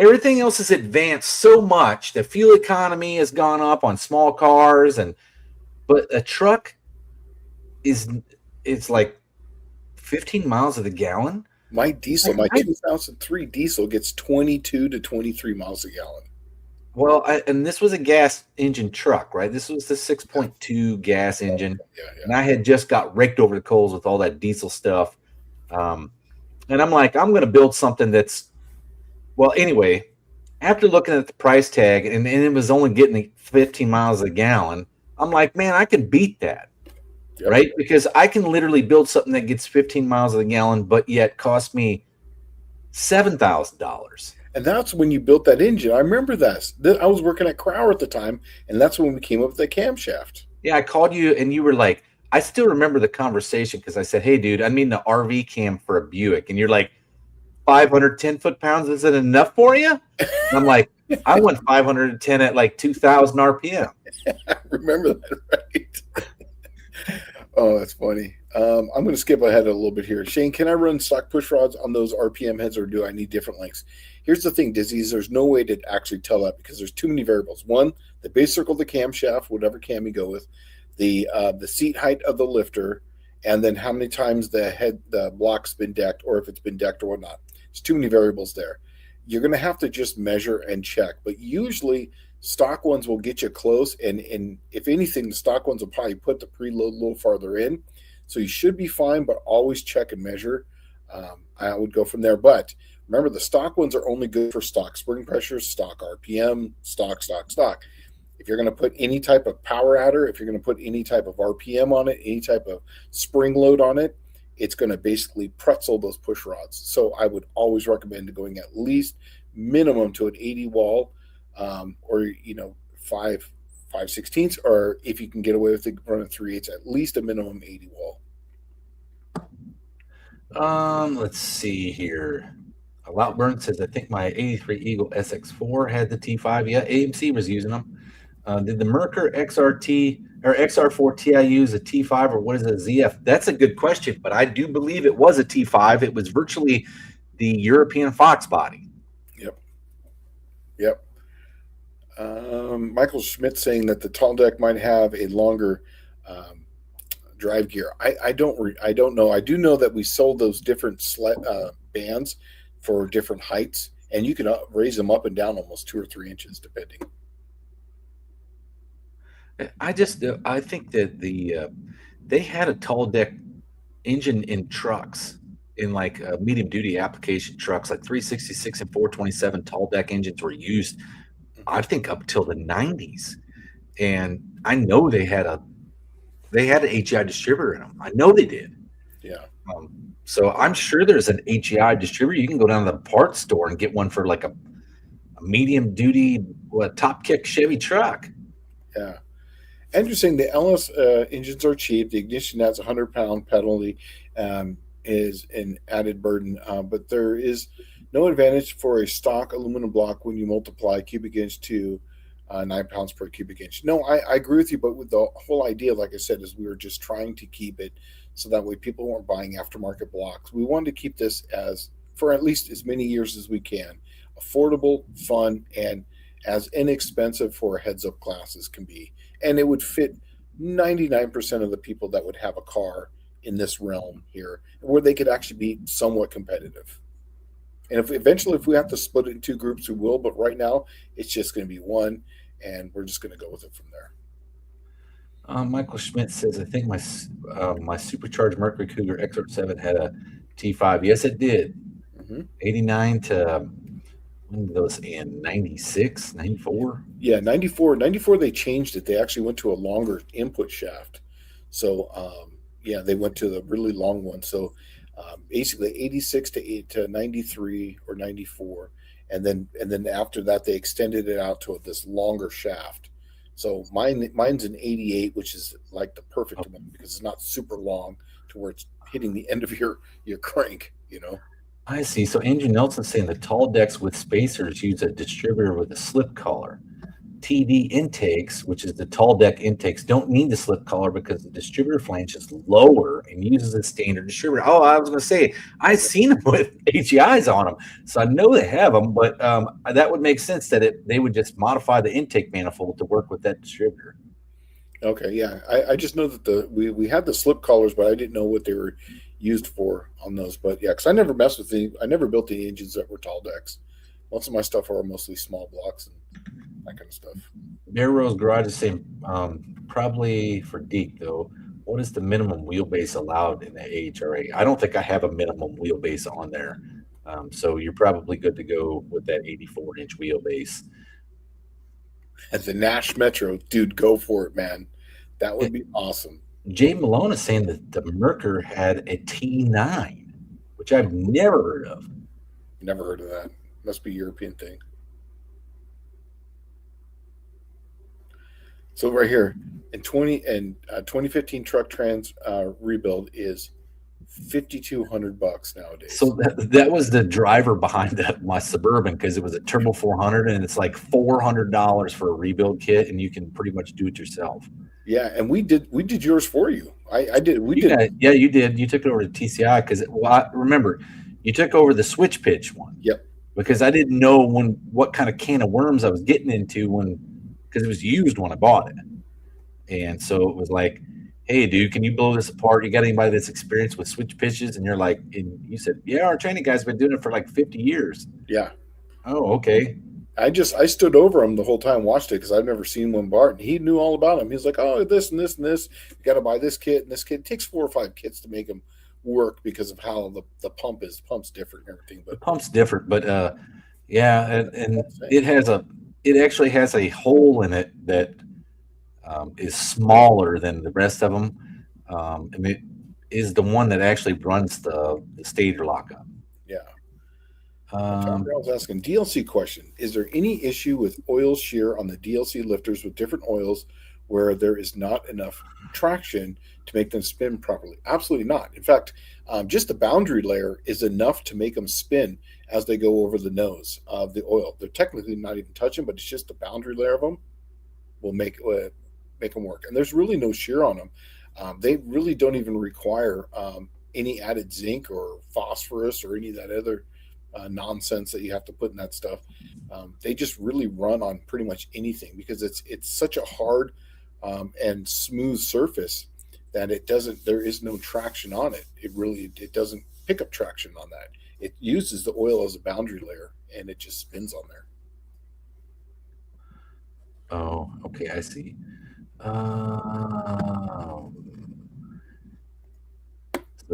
Everything else has advanced so much. The fuel economy has gone up on small cars, but a truck it's like 15 miles of the gallon.
My 2003 diesel gets 22 to 23 miles a gallon.
Well, and this was a gas engine truck, right? This was the 6.2 gas engine.
Yeah.
And I had just got raked over the coals with all that diesel stuff. And I'm like, I'm going to build something that's, well, anyway, after looking at the price tag and it was only getting 15 miles a gallon, I'm like, man, I can beat that. Yep. Right? Because I can literally build something that gets 15 miles a gallon, but yet cost me $7,000.
And that's when you built that engine. I remember that. I was working at Crowder at the time, and that's when we came up with the camshaft.
Yeah, I called you, and you were like, I still remember the conversation because I said, hey, dude, I mean the RV cam for a Buick. And you're like, 510 foot-pounds, is it enough for you? And I'm like, I went 510 at like 2,000 RPM.
I remember that, right? Oh, that's funny. I'm going to skip ahead a little bit here. Shane, can I run stock push rods on those RPM heads, or do I need different lengths? Here's the thing, Dizzy, there's no way to actually tell that because there's too many variables. One, the base circle of the camshaft, whatever cam you go with, the seat height of the lifter, and then how many times the block's been decked, or if it's been decked or whatnot. There's too many variables there. You're going to have to just measure and check. But usually stock ones will get you close, and if anything, the stock ones will probably put the preload a little farther in. So you should be fine, but always check and measure. I would go from there. But remember, the stock ones are only good for stock spring pressure, stock RPM, stock. If you're going to put any type of power adder, if you're going to put any type of RPM on it, any type of spring load on it, it's going to basically pretzel those push rods. So I would always recommend going at least minimum to an 80 wall, or 5/16, or if you can get away with it, running 3/8, at least a minimum 80 wall.
Let's see here. Loutburn says, I think my 83 Eagle SX4 had the T5. Yeah, AMC was using them. Did the Merkur XRT or XR4 Ti use a T5, or what is a ZF? That's a good question, but I do believe it was a T5. It was virtually the European Fox body.
Yep. Michael Schmidt saying that the tall deck might have a longer drive gear. I don't know. I do know that we sold those different bands for different heights, and you can raise them up and down almost 2 or 3 inches depending.
I think that they had a tall deck engine in trucks, in like medium duty application trucks, like 366 and 427 tall deck engines were used, I think, up till the 90s. And I know they had an HEI distributor in them. I know they did.
Yeah.
So I'm sure there's an HEI distributor. You can go down to the parts store and get one for like a medium duty top kick Chevy truck.
Yeah. Interesting. The LS engines are cheap. The ignition adds 100-pound penalty, is an added burden, but there is no advantage for a stock aluminum block when you multiply cubic inch to 9 pounds per cubic inch. No, I agree with you, but with the whole idea, like I said, is we were just trying to keep it so that way people weren't buying aftermarket blocks. We wanted to keep this for at least as many years as we can, affordable, fun, and as inexpensive for a heads-up class as can be. And it would fit 99% of the people that would have a car in this realm here, where they could actually be somewhat competitive. And if we have to split it in 2 groups, we will. But right now, it's just going to be one, and we're just going to go with it from there.
Michael Schmidt says, I think my supercharged Mercury Cougar XR7 had a T5. Yes, it did.
Mm-hmm.
89 to when did those end? 96, 94?
Yeah, 94. 94, they changed it. They actually went to a longer input shaft. So, yeah, they went to the really long one. So, basically 86 to 93 or 94. And then after that, they extended it out to this longer shaft. So mine's an 88, which is like the perfect one because it's not super long to where it's hitting the end of your crank, you know.
I see. So Andrew Nelson's saying the tall decks with spacers use a distributor with a slip collar. TD intakes, which is the tall deck intakes, don't need the slip collar because the distributor flange is lower and uses a standard distributor. Oh, I was going to say, I've seen them with HEIs on them, so I know they have them, but that would make sense that they would just modify the intake manifold to work with that distributor.
Okay, yeah. I just know that we had the slip collars, but I didn't know what they were used for on those. But yeah, because I never messed with I never built the engines that were tall decks. Most of my stuff are mostly small blocks and that kind of stuff.
Bear Rose Garage is saying probably for Deke though. What is the minimum wheelbase allowed in the AHRA? I don't think I have a minimum wheelbase on there, so you're probably good to go with that 84-inch wheelbase.
At the Nash Metro, dude, go for it, man. That would be awesome.
Jay Malone is saying that the Merkur had a T9, which I've never heard of.
Never heard of that. Must be a European thing. So right here, in 2015 truck trans rebuild is $5,200 nowadays.
So that was the driver behind my Suburban because it was a Turbo 400 and it's like $400 for a rebuild kit and you can pretty much do it yourself.
Yeah, and we did yours for you. I did.
Yeah, you did. You took it over to TCI because remember, you took over the switch pitch one.
Yep.
Because I didn't know what kind of can of worms I was getting into because it was used when I bought it, and so it was like, hey, dude, can you blow this apart? You got anybody that's experienced with switch pitches? And you're like, and you said, yeah, our training guy's been doing it for like 50 years.
Yeah.
Oh, okay.
I stood over him the whole time, watched it because I've never seen one Bart, and he knew all about him. He's like, oh, this and this and this. You got to buy this kit and this kit. It takes 4 or 5 kits to make them work because of how the pump is. Pump's different and everything. But
the pump's different, but yeah, and it actually has a hole in it that is smaller than the rest of them, and it is the one that actually runs the stator lockup.
Yeah. I was asking DLC question: is there any issue with oil shear on the DLC lifters with different oils where there is not enough traction to make them spin properly? Absolutely not. In fact, just the boundary layer is enough to make them spin as they go over the nose of the oil. They're technically not even touching, but it's just the boundary layer of them will make them work. And there's really no shear on them. They really don't even require any added zinc or phosphorus or any of that other nonsense that you have to put in that stuff. They just really run on pretty much anything because it's such a hard and smooth surface that there is no traction on it. It doesn't pick up traction on that. It uses the oil as a boundary layer and it just spins on there.
Oh, okay, I see. So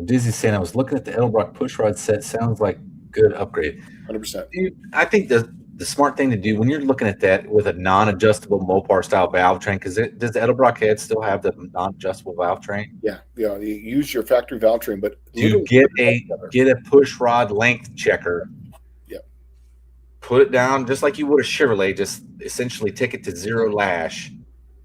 Dizzy's saying I was looking at the Edelbrock pushrod set. Sounds like good upgrade.
100%.
Dude, I think the smart thing to do when you're looking at that with a non-adjustable Mopar style valve train, because does the Edelbrock head still have the non-adjustable valve train?
Yeah. You use your factory valve train, but
you get a pushrod length checker.
Yep.
Put it down just like you would a Chevrolet. Just essentially take it to 0 lash.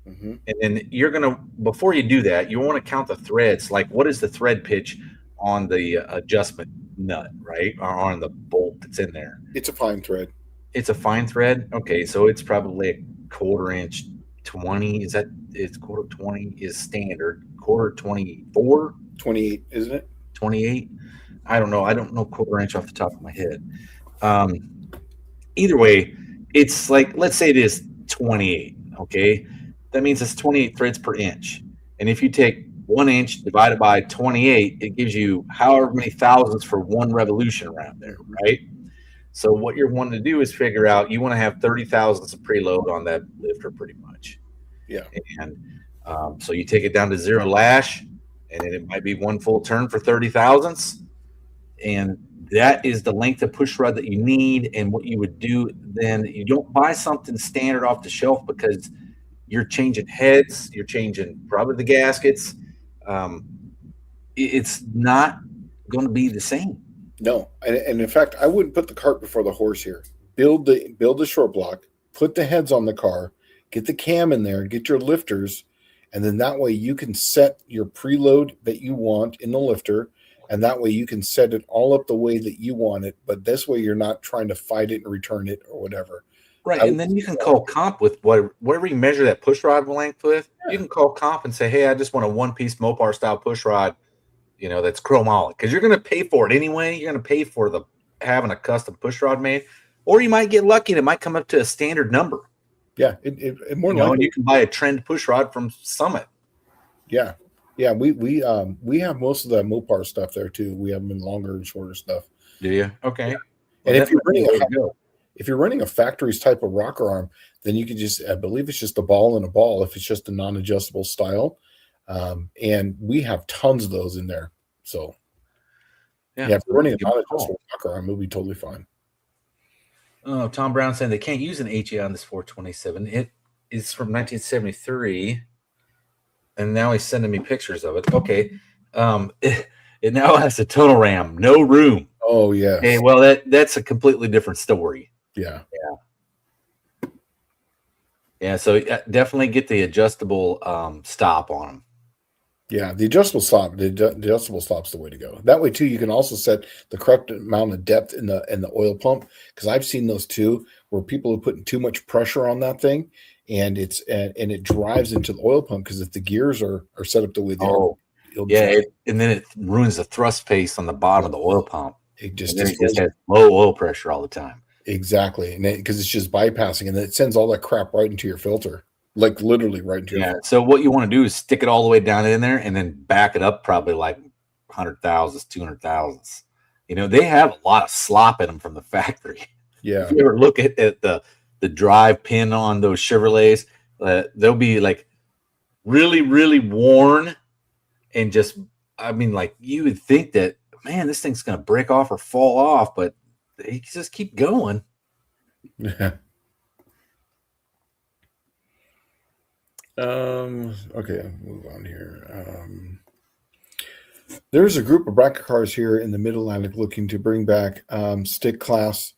Mm-hmm. And then you're gonna, before you do that, you want to count the threads. Like, what is the thread pitch on the adjustment nut, right, or on the bolt that's in there?
It's a fine thread.
It's a fine thread. Okay, so it's probably a 1/4 inch 20. It's 1/4 20 is standard. 1/4 24.
28, isn't it?
28. I don't know. I don't know 1/4 inch off the top of my head. Either way, it's like, let's say it is 28. Okay. That means it's 28 threads per inch. And if you take 1 inch divided by 28, it gives you however many thousands for one revolution around there, right? So what you're wanting to do is figure out, you want to have 30 thousandths of preload on that lifter pretty much.
Yeah.
And so you take it down to 0 lash, and then it might be 1 full turn for 30 thousandths. and that is the length of push rod that you need. And what you would do then, you don't buy something standard off the shelf because you're changing heads, you're changing probably the gaskets. Um, it's not going to be the same.
No, and in fact, I wouldn't put the cart before the horse here. Build the short block, put the heads on the car, get the cam in there, get your lifters, and then that way you can set your preload that you want in the lifter, and that way you can set it all up the way that you want it. But this way you're not trying to fight it and return it or whatever.
Right, and then you can call comp with whatever you measure that push rod length with. Yeah. You can call comp and say, "Hey, I just want a one-piece Mopar style push rod, that's chromoly," because you're going to pay for it anyway. You're going to pay for having a custom push rod made, or you might get lucky and it might come up to a standard number.
Yeah, it more
likely, and you can buy a trend push rod from Summit.
Yeah, we have most of the Mopar stuff there too. We have them in longer and shorter stuff.
Do you? Okay.
Yeah. Well, and if you're running a factory's type of rocker arm, then you can I believe it's just a ball and a ball if it's just a non-adjustable style. And we have tons of those in there. So if you're running a non-adjustable rocker arm, it'll be totally fine.
Oh, Tom Brown saying they can't use an HA on this 427. It is from 1973. And now he's sending me pictures of it. Okay. It now has a tunnel ram, no room.
Oh, yeah.
Okay, well, that's a completely different story.
Yeah.
Yeah, so definitely get the adjustable stop on them.
Yeah, the adjustable stop. The adjustable stop's the way to go. That way too, you can also set the correct amount of depth in the oil pump, because I've seen those too, where people are putting too much pressure on that thing, and it drives into the oil pump, because if the gears are set up the way they are,
and then it ruins the thrust pace on the bottom of the oil pump.
It just
has low oil pressure all the time.
Exactly, and because it's just bypassing, and then it sends all that crap right into your filter. Like literally right into your filter.
So what you want to do is stick it all the way down in there and then back it up probably like 100,000s, 200,000s. They have a lot of slop in them from the factory.
Yeah.
If you ever look at the drive pin on those Chevrolets, they'll be like really, really worn, and just, you would think that, man, this thing's going to break off or fall off, but they just keep going.
Yeah. Okay, move on here. There's a group of bracket cars here in the Mid-Atlantic looking to bring back stick class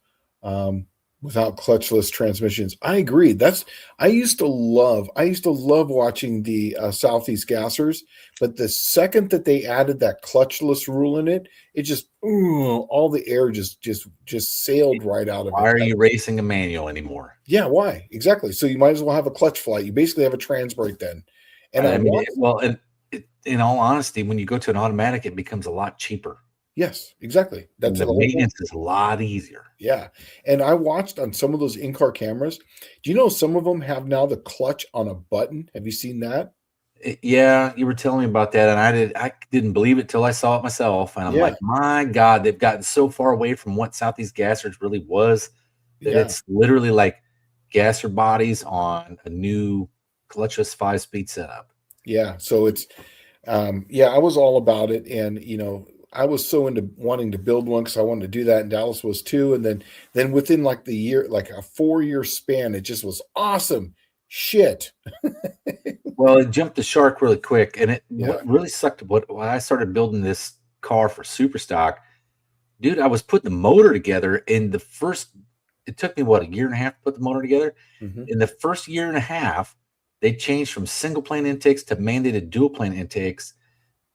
without clutchless transmissions. I agree. I used to love watching the Southeast Gassers, but the second that they added that clutchless rule in it, it just all the air just sailed right out of it.
Why are you racing a manual anymore?
Yeah, why? Exactly. So you might as well have a clutch flight. You basically have a trans brake then. And
in all honesty, when you go to an automatic, it becomes a lot cheaper.
Yes, exactly.
That's the maintenance is a lot easier.
Yeah. And I watched on some of those in-car cameras. Do you know some of them have now the clutch on a button? Have you seen that?
Yeah, you were telling me about that, and I didn't believe it till I saw it myself. And I'm like, my God, they've gotten so far away from what Southeast Gassers really was that it's literally like gasser bodies on a new clutchless 5-speed setup.
Yeah. So it's I was all about it, and I was so into wanting to build one because I wanted to do that, and Dallas was too. And then within like the year, like a 4-year span, it just was awesome shit.
Well, it jumped the shark really quick, and what really sucked when I started building this car for Superstock, dude, I was putting the motor together, and it took me a year and a half to put the motor together. Mm-hmm. In the first year and a half, they changed from single plane intakes to mandated dual plane intakes,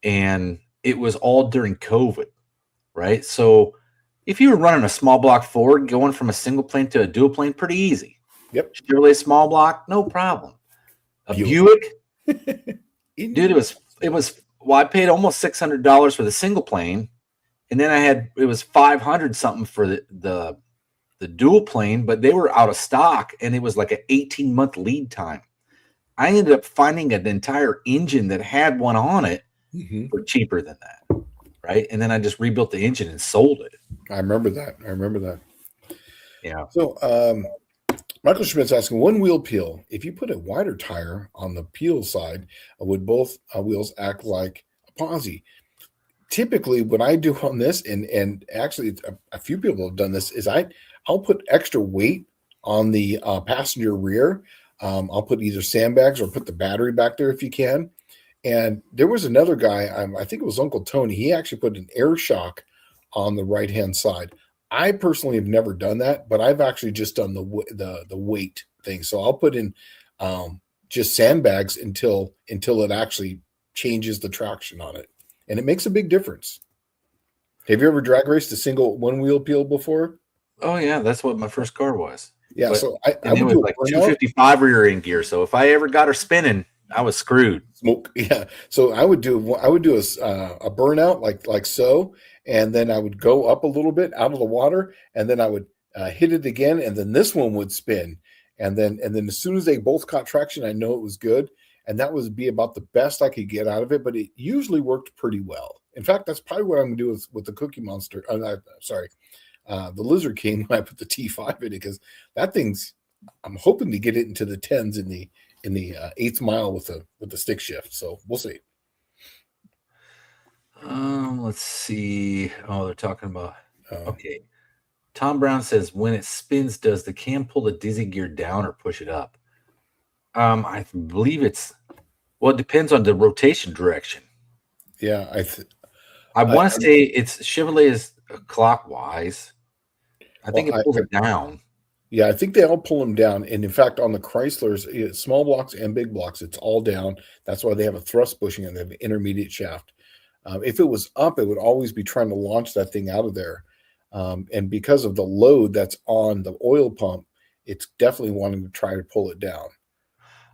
and it was all during COVID, right? So if you were running a small block Ford, going from a single plane to a dual plane, pretty easy.
Yep.
Chevrolet small block, no problem. A Buick, dude, I paid almost $600 for the single plane, and then it was $500 something for the dual plane, but they were out of stock, and it was like an 18-month lead time. I ended up finding an entire engine that had one on it for cheaper than that, right? And then I just rebuilt the engine and sold it.
I remember that.
Yeah.
So Michael Schmidt's asking, one wheel peel. If you put a wider tire on the peel side, would both wheels act like a posi? typically what I do on this, and actually a few people have done this, is I'll put extra weight on the passenger rear. I'll put either sandbags or put the battery back there if you can. And there was another guy, I think it was Uncle Tony. He actually put an air shock on the right hand side. I personally have never done that, but I've actually just done the weight thing. So I'll put in just sandbags until it actually changes the traction on it, and it makes a big difference. Have you ever drag raced a single one wheel peel before?
Oh yeah, that's what my first car was.
Yeah,
But
so I
and it
would
was
do
like
a burnout.
255 rear end gear. So if I ever got her spinning, I was screwed.
Smoke. Yeah. So I would do a burnout like so, and then I would go up a little bit out of the water, and then I would hit it again, and then this one would spin, and then as soon as they both caught traction, I know it was good, and that would be about the best I could get out of it. But it usually worked pretty well. In fact, that's probably what I'm gonna do with the Cookie Monster. The Lizard King when I put the T5 in it, because that thing's. I'm hoping to get it into the 10s in the eighth mile with the stick shift. So we'll see.
Let's see. Oh, they're talking about. Okay. Tom Brown says, when it spins, does the cam pull the dizzy gear down or push it up? I believe it depends on the rotation direction.
Yeah,
I want to say it's Chevrolet is clockwise. I think it pulls it down.
Yeah, I think they all pull them down. And in fact, on the Chryslers, small blocks and big blocks, it's all down. That's why they have a thrust bushing and they have an intermediate shaft. If it was up, it would always be trying to launch that thing out of there. And because of the load that's on the oil pump, it's definitely wanting to try to pull it down.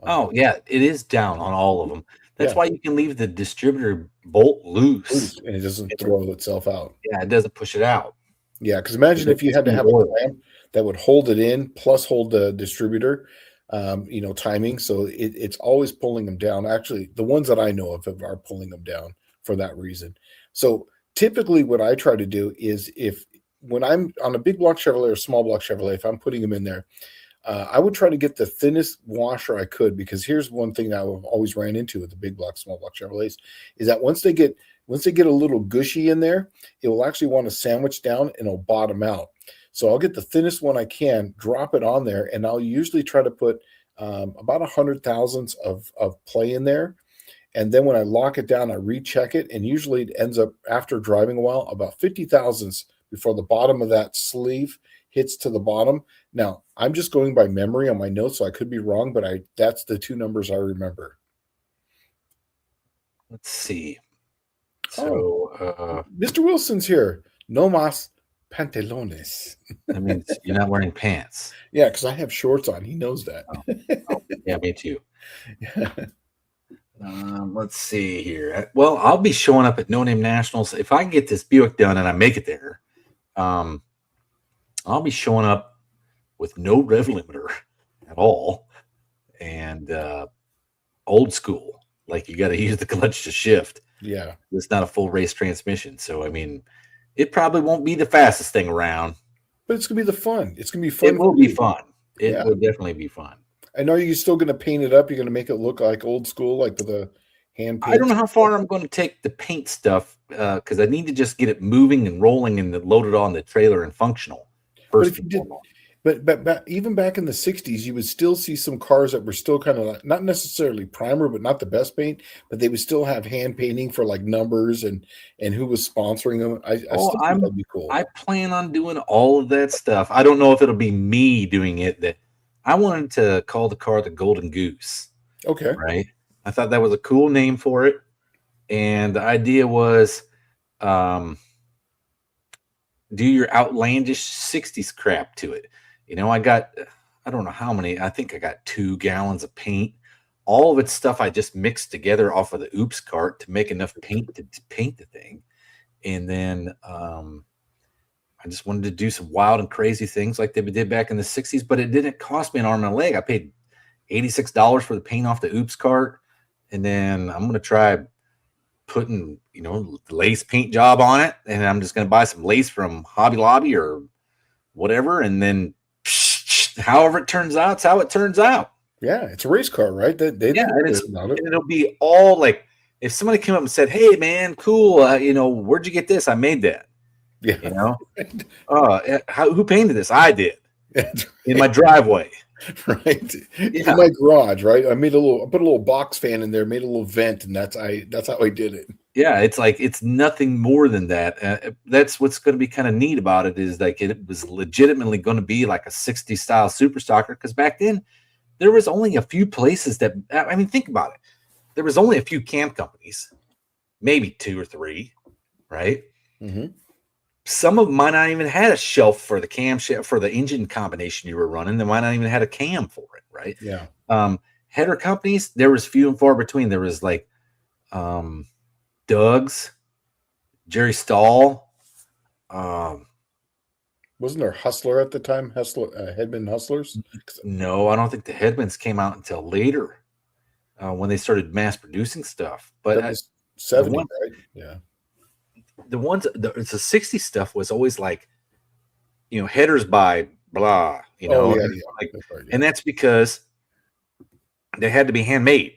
Oh, yeah, it is down on all of them. That's why you can leave the distributor bolt loose.
And it doesn't throw itself out.
Yeah, it doesn't push it out.
Yeah, because imagine if you had to have a clamp that would hold it in plus hold the distributor, timing. So it's always pulling them down. Actually, the ones that I know of are pulling them down for that reason. So typically what I try to do is when I'm on a big block Chevrolet or small block Chevrolet, if I'm putting them in there, I would try to get the thinnest washer I could, because here's one thing that I've always ran into with the big block, small block Chevrolets is that once they get a little gushy in there, it will actually want to sandwich down and it'll bottom out. So I'll get the thinnest one I can, drop it on there, and I'll usually try to put about 100 thousandths of play in there. And then when I lock it down, I recheck it, and usually it ends up, after driving a while, about 50 thousandths before the bottom of that sleeve hits to the bottom. Now, I'm just going by memory on my notes, so I could be wrong, but that's the two numbers I remember.
Let's see. So,
Mr. Wilson's here. No mas pantalones.
That means you're not wearing pants.
Yeah, because I have shorts on. He knows that.
Oh, yeah, me too. Let's see here. Well, I'll be showing up at No Name Nationals. If I can get this Buick done and I make it there, I'll be showing up with no rev limiter at all and old school. Like, you got to use the clutch to shift.
Yeah.
It's not a full race transmission. So, I mean, it probably won't be the fastest thing around.
But it's going to be the fun. It's going to be fun.
It will be fun. It will definitely be fun.
And are you still going to paint it up? You're going to make it look like old school, like with a hand paint?
I don't know how far I'm going to take the paint stuff, because I need to just get it moving and rolling and load it on the trailer and functional.
But even back in the 60s, you would still see some cars that were still kind of like, not necessarily primer, but not the best paint, but they would still have hand painting for like numbers and who was sponsoring them. I still think that'd be cool.
I plan on doing all of that stuff. I don't know if it'll be me doing it. That I wanted to call the car the Golden Goose.
Okay.
Right. I thought that was a cool name for it. And the idea was, do your outlandish 60s crap to it. You know, I don't know how many, I think I got 2 gallons of paint. All of it's stuff I just mixed together off of the Oops cart to make enough paint to paint the thing. And then I just wanted to do some wild and crazy things like they did back in the 60s, but it didn't cost me an arm and a leg. I paid $86 for the paint off the Oops cart. And then I'm going to try putting, the lace paint job on it. And I'm just going to buy some lace from Hobby Lobby or whatever. And then however it turns out, it's how it turns out.
Yeah, it's a race car, right?
And it'll be all like If somebody came up and said, "Hey, man, cool, where'd you get this? I made that."
Yeah.
You know, who painted this? I did
That's
in my driveway.
right.
Yeah.
In my garage, right? I put a little box fan in there, made a little vent, and that's how I did it.
Yeah, it's like it's nothing more than that. That's what's going to be kind of neat about it is like it was legitimately going to be like a 60s style super stocker because back then there was only a few places that I mean, think about it. There was only a few cam companies, maybe 2 or 3, right?
Mm-hmm.
Some of them might not even had a shelf for the cam for the engine combination you were running. They might not even had a cam for it, right?
Yeah.
Header companies, there was few and far between. There was like Doug's, Jerry Stahl.
Wasn't there Hustler at the time? Hedman Hustlers?
No, I don't think the Hedmans came out until later when they started mass producing stuff. But
that was 70,
right?
Yeah.
The ones, the 60 stuff was always like, headers by blah,
Right,
and that's because they had to be handmade,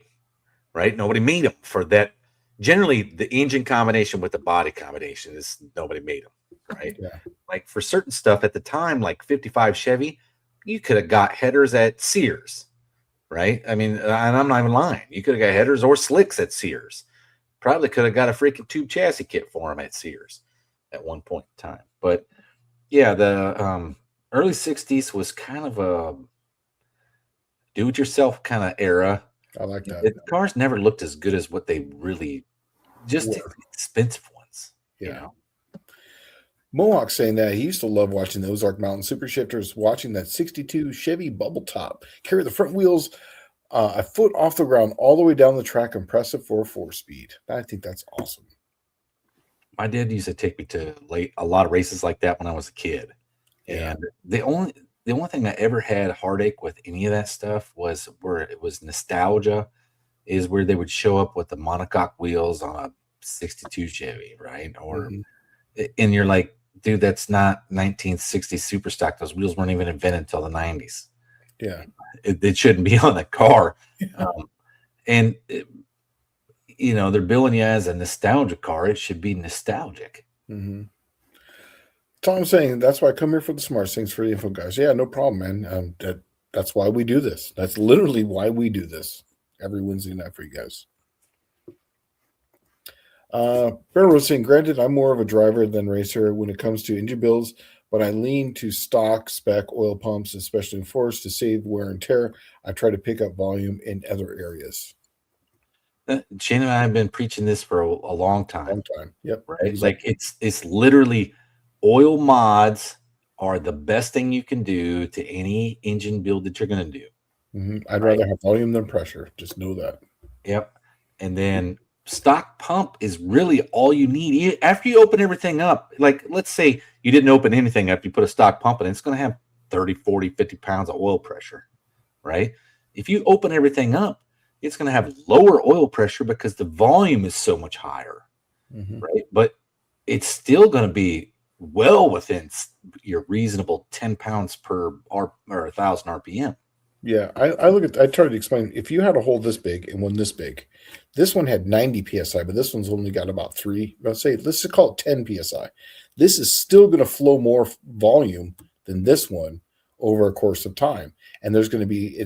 right? Nobody made them for that. Generally, the engine combination with the body combination is nobody made them, right?
Yeah.
Like for certain stuff at the time, like 55 Chevy, you could have got headers at Sears, right? I mean, and I'm not even lying. You could have got headers or slicks at Sears. Probably could have got a freaking tube chassis kit for them at Sears at one point in time. But yeah, the early 60s was kind of a do-it-yourself kind of era.
I like that.
The cars never looked as good as what they really just expensive ones.
Yeah. Mohawk saying that he used to love watching the Ozark Mountain Super Shifters, watching that 62 Chevy bubble top carry the front wheels a foot off the ground all the way down the track, impressive for a 4-speed. I think that's awesome.
My dad used to take me to a lot of races like that when I was a kid.
Yeah.
And the only thing I ever had heartache with any of that stuff was where it was nostalgia, is where they would show up with the monocoque wheels on a 62 Chevy, right? Or and you're like, dude, that's not 1960 super stock. Those wheels weren't even invented until the 90s.
Yeah.
It shouldn't be on the car. And they're billing you as a nostalgia car. It should be nostalgic.
Mm-hmm. Tom's saying that's why I come here for the smart things for the info guys. Yeah, no problem, man. That's why we do this. That's literally why we do this every Wednesday night for you guys. Barrel was saying, granted, I'm more of a driver than racer when it comes to engine builds, but I lean to stock spec oil pumps, especially in forest, to save wear and tear. I try to pick up volume in other areas.
Shane and I have been preaching this for a long time.
Yep.
Right. Exactly. Like it's literally oil mods are the best thing you can do to any engine build that you're going to do.
Mm-hmm. I'd rather have volume than pressure. Just know that.
Yep. And then stock pump is really all you need. After you open everything up, like let's say you didn't open anything up, you put a stock pump in, it's going to have 30, 40, 50 pounds of oil pressure, right? If you open everything up, it's going to have lower oil pressure because the volume is so much higher, right? But it's still going to be well within your reasonable 10 pounds per or 1,000 RPM.
Yeah, I tried to explain. If you had a hole this big and one this big, this one had 90 psi, but this one's only got about 3. Let's just call it 10 psi. This is still going to flow more volume than this one over a course of time, and there's going to be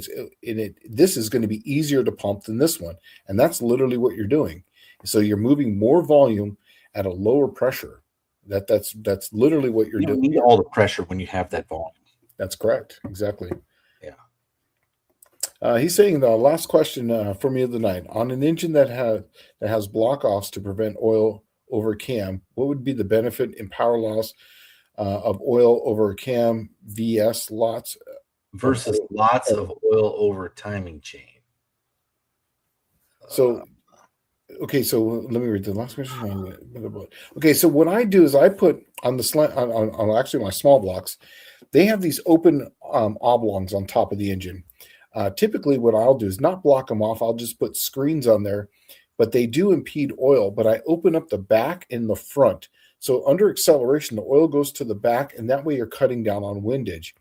this is going to be easier to pump than this one, and that's literally what you're doing. So you're moving more volume at a lower pressure. That's literally what you're doing.
You need all the pressure when you have that volume.
That's correct. Exactly.
Yeah.
He's saying the last question for me of the night, on an engine that has block offs to prevent oil over cam, what would be the benefit in power loss of oil over cam vs lots
versus lots of oil over timing chain?
So let me read the last question. Okay, so what I do is I put on on actually my small blocks, they have these open oblongs on top of the engine. Typically what I'll do is not block them off. I'll just put screens on there, but they do impede oil, but I open up the back and the front. So under acceleration, the oil goes to the back, and that way you're cutting down on windage.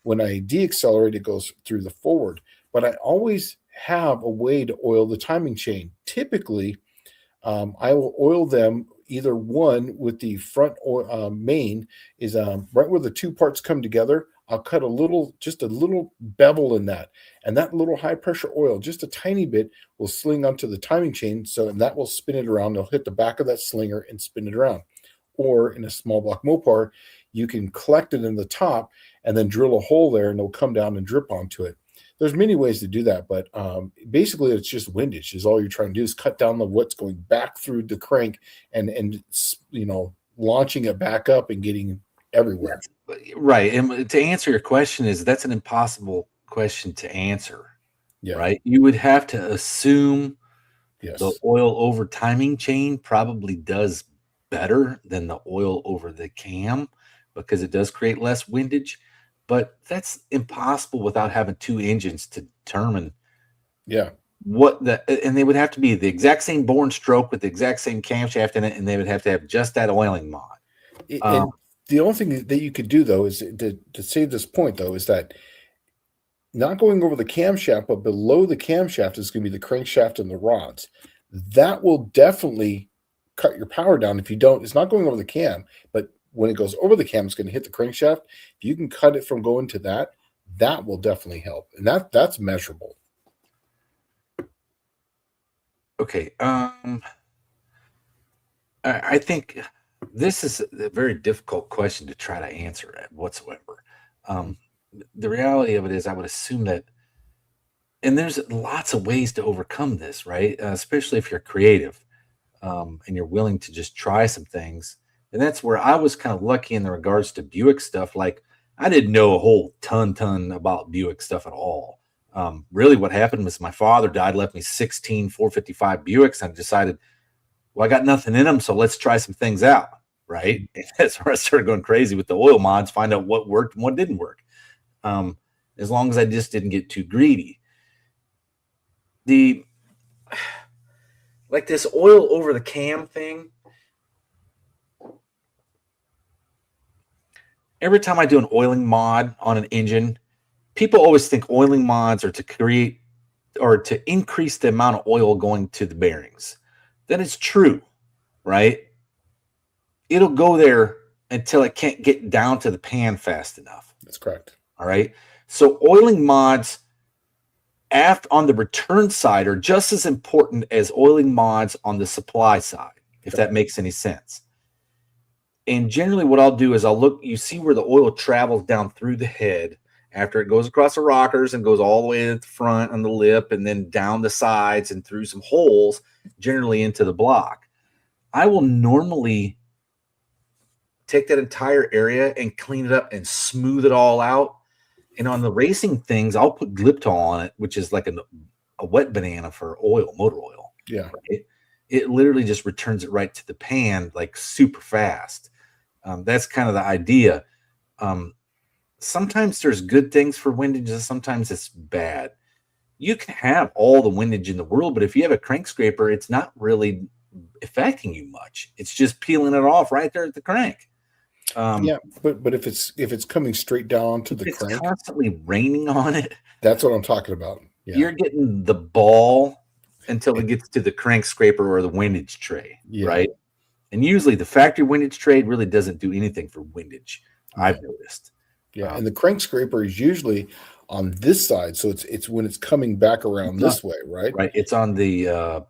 When I deaccelerate, it goes through the forward, but I always have a way to oil the timing chain. Typically, I will oil them either one with the front main is right where the two parts come together. I'll cut just a little bevel in that, and that little high pressure oil, just a tiny bit, will sling onto the timing chain. So, and that will spin it around. They'll hit the back of that slinger and spin it around. Or in a small block Mopar, you can collect it in the top and then drill a hole there, and it'll come down and drip onto it. There's many ways to do that, but basically it's just windage. Is all you're trying to do is cut down the what's going back through the crank and launching it back up and getting everywhere.
Right. And to answer your question that's an impossible question to answer. Yeah. Right. You would have to assume the oil over timing chain probably does better than the oil over the cam because it does create less windage. But that's impossible without having two engines to determine and they would have to be the exact same bore and stroke with the exact same camshaft in it, and they would have to have just that oiling mod.
And the only thing that you could do, though, is to save this point, though, is that not going over the camshaft, but below the camshaft is going to be the crankshaft and the rods. That will definitely cut your power down if you don't. It's not going over the cam, but when it goes over the cam, it's going to hit the crankshaft. If you can cut it from going to that, that will definitely help. And that's measurable.
Okay. I think this is a very difficult question to try to answer whatsoever. The reality of it is I would assume that, and there's lots of ways to overcome this, right? Especially if you're creative and you're willing to just try some things. And that's where I was kind of lucky in the regards to Buick stuff. Like I didn't know a whole ton about Buick stuff at all. Really what happened was my father died, left me 16 455 Buicks. And I decided, well, I got nothing in them, so let's try some things out, right? And that's where I started going crazy with the oil mods, find out what worked and what didn't work. As long as I just didn't get too greedy. Like this oil over the cam thing, every time I do an oiling mod on an engine, people always think oiling mods are to create or to increase the amount of oil going to the bearings. That is true, right? It'll go there until it can't get down to the pan fast enough.
That's correct.
All right. So oiling mods on the return side are just as important as oiling mods on the supply side, if that makes any sense. And generally what I'll do is you see where the oil travels down through the head after it goes across the rockers and goes all the way to the front on the lip and then down the sides and through some holes, generally into the block. I will normally take that entire area and clean it up and smooth it all out. And on the racing things, I'll put Gliptol on it, which is like a wet banana for motor oil.
Yeah.
Right? It literally just returns it right to the pan, like super fast. That's kind of the idea. Sometimes there's good things for windage, and sometimes it's bad. You can have all the windage in the world, but if you have a crank scraper, it's not really affecting you much. It's just peeling it off right there at the crank.
But if it's coming straight down to the crank,
constantly raining on it.
That's what I'm talking about. Yeah.
You're getting the ball until it gets to the crank scraper or the windage tray, right? And usually the factory windage tray really doesn't do anything for windage. I've noticed.
Yeah, and the crank scraper is usually on this side, so it's when it's coming back around this way, right?
Right. It's on the